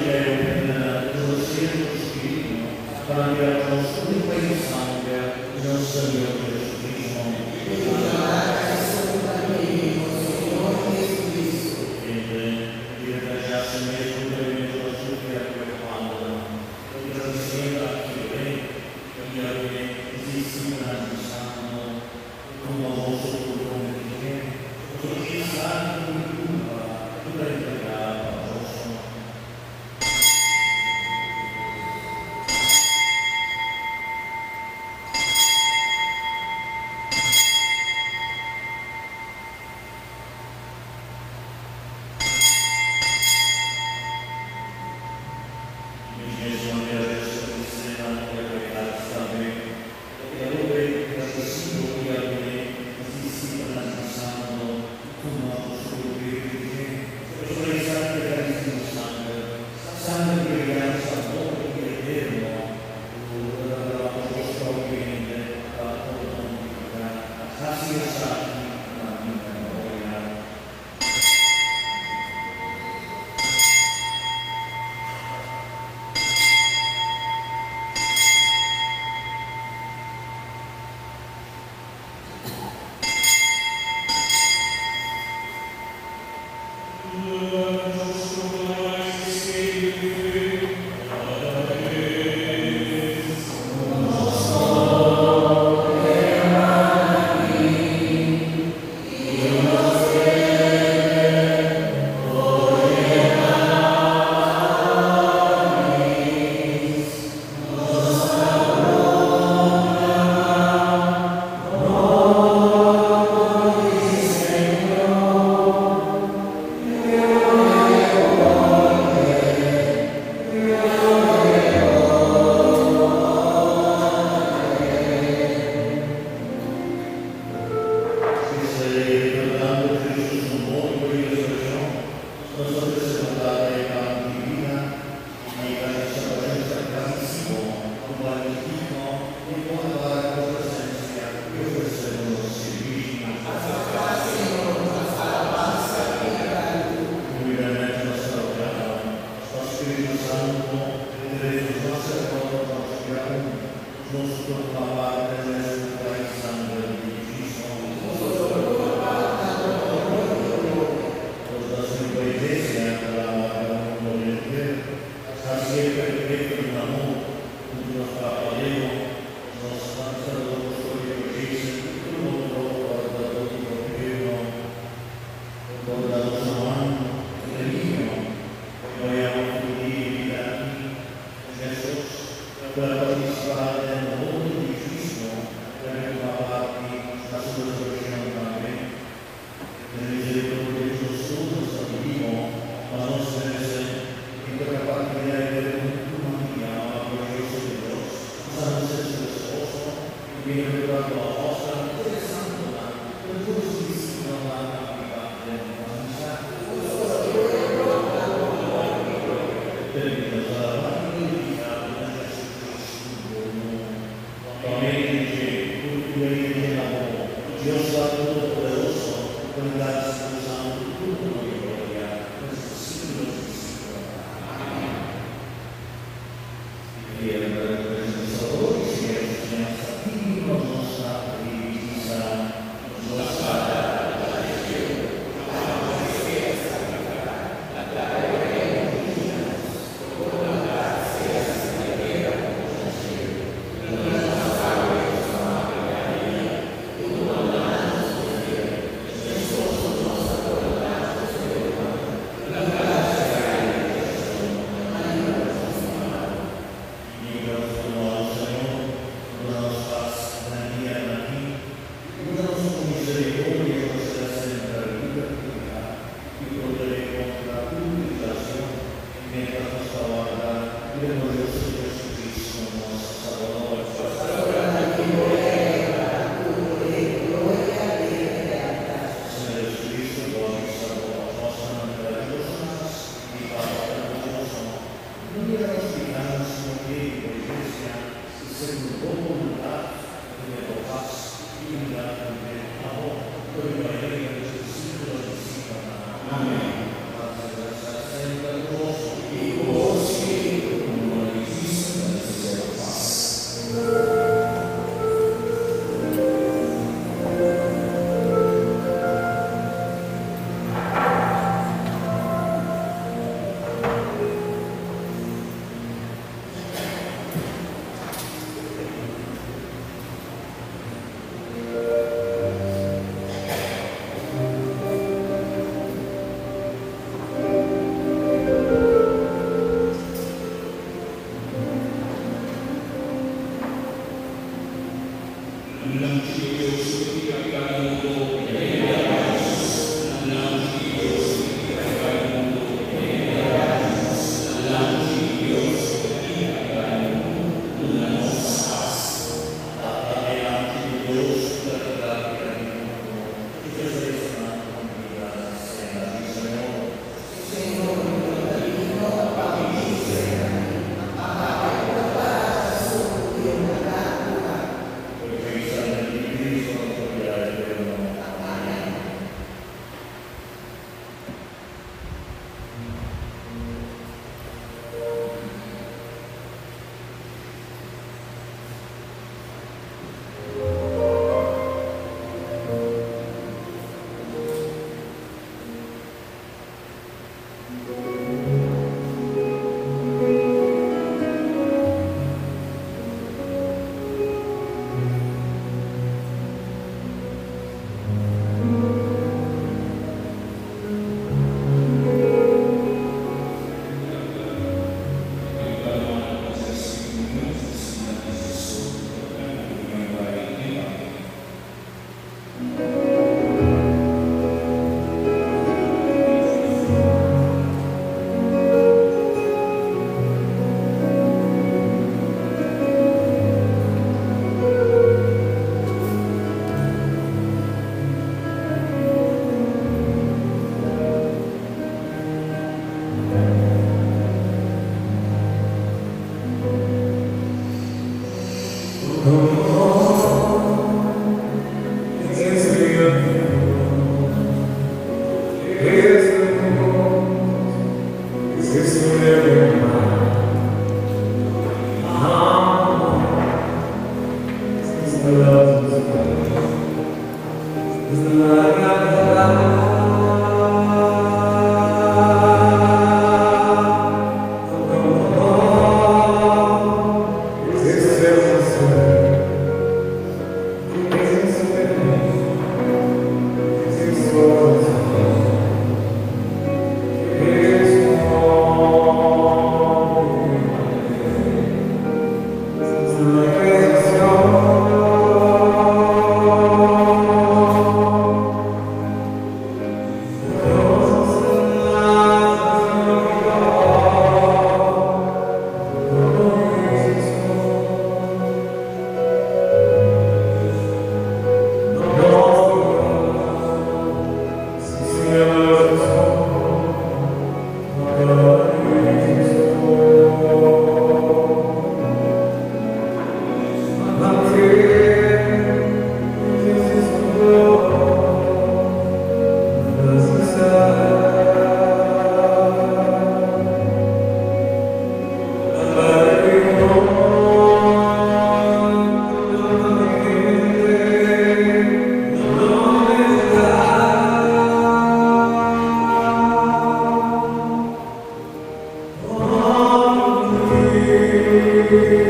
S5: La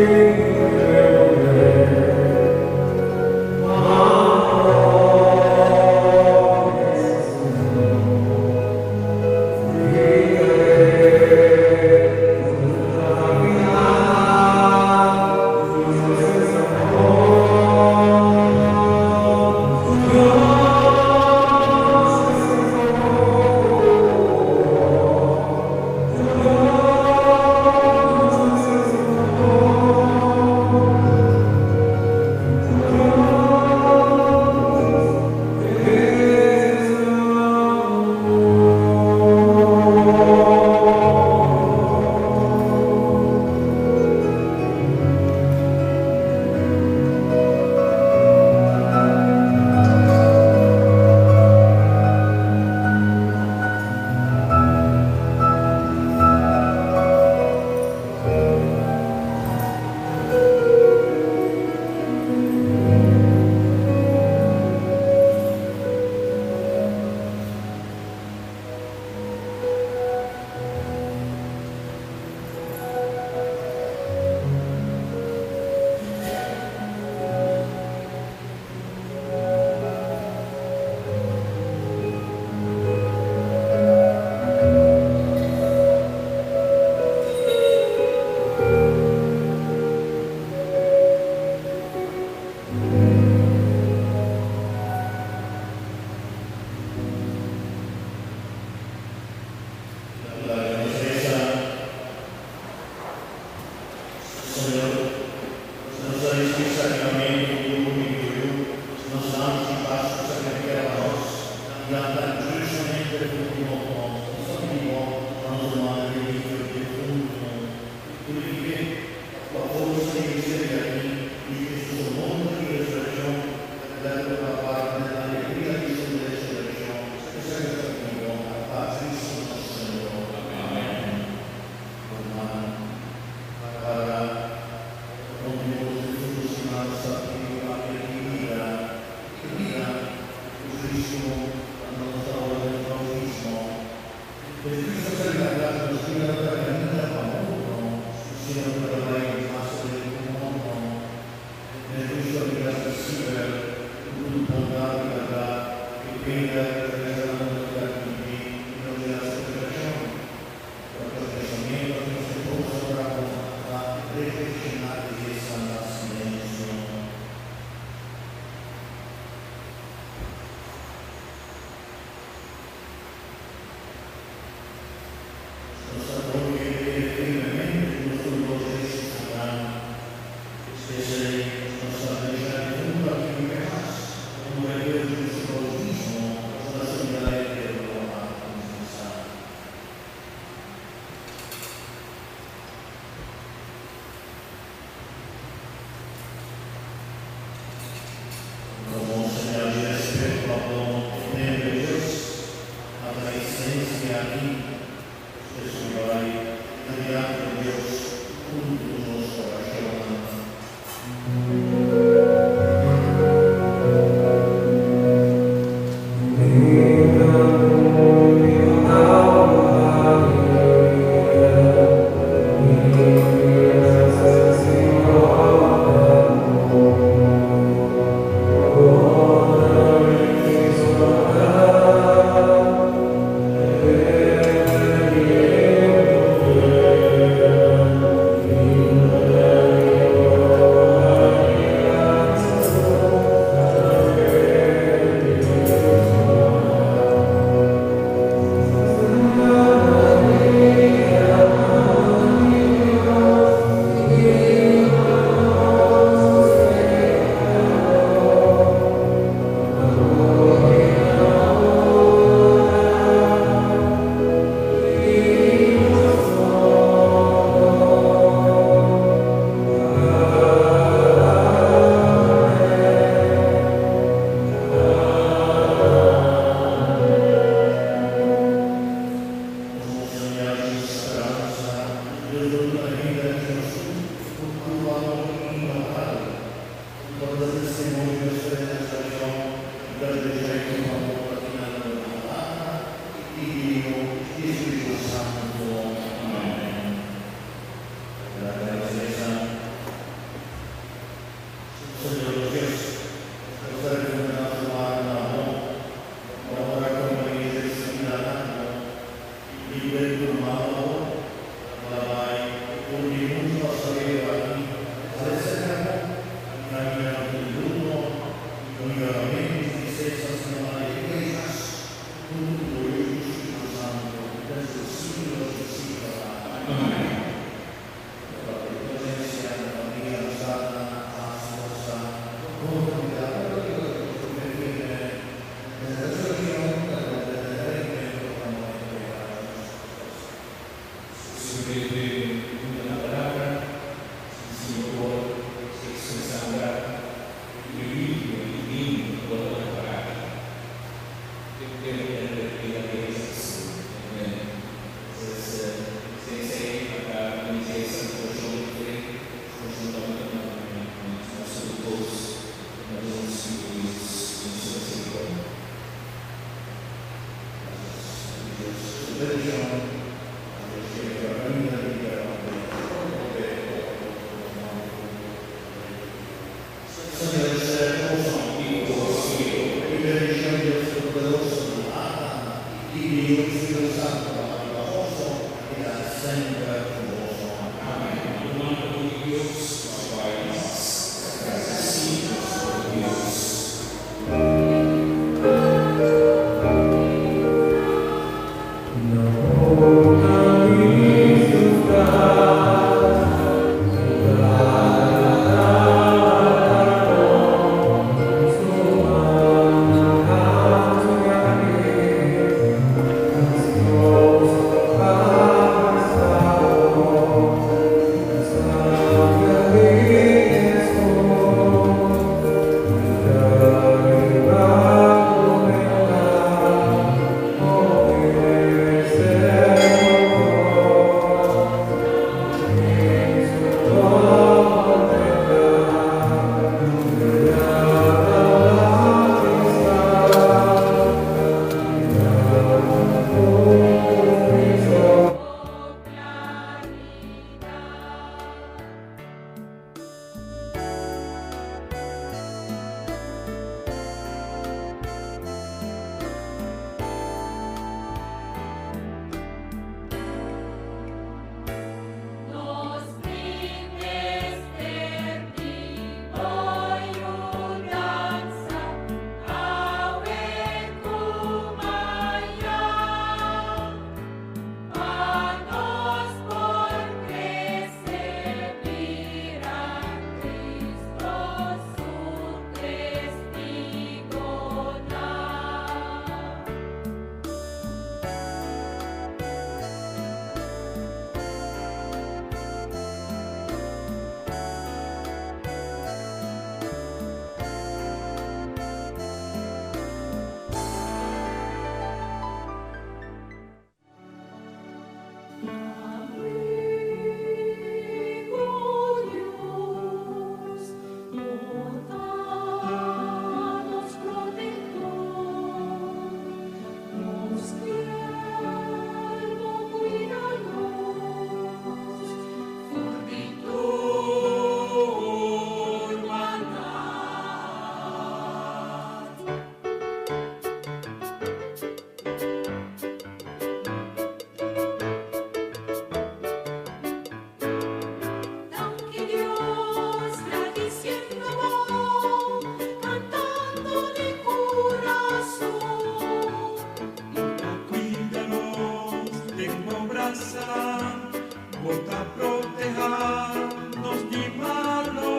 S1: Bota protegernos de malo.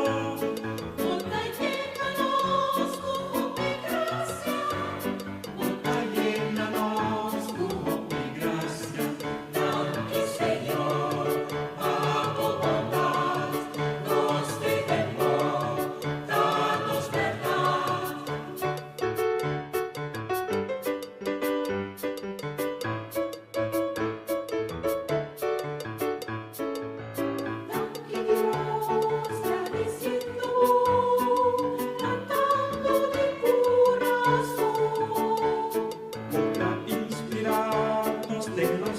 S5: Bota llénanos con mi gracia.
S1: Bota llénanos con mi gracia.
S5: Dame, Señor, a tu bondad. Nos debemos, danos verdad. Que Dios está diciendo, cantando de corazón.
S1: Bota inspirarnos de los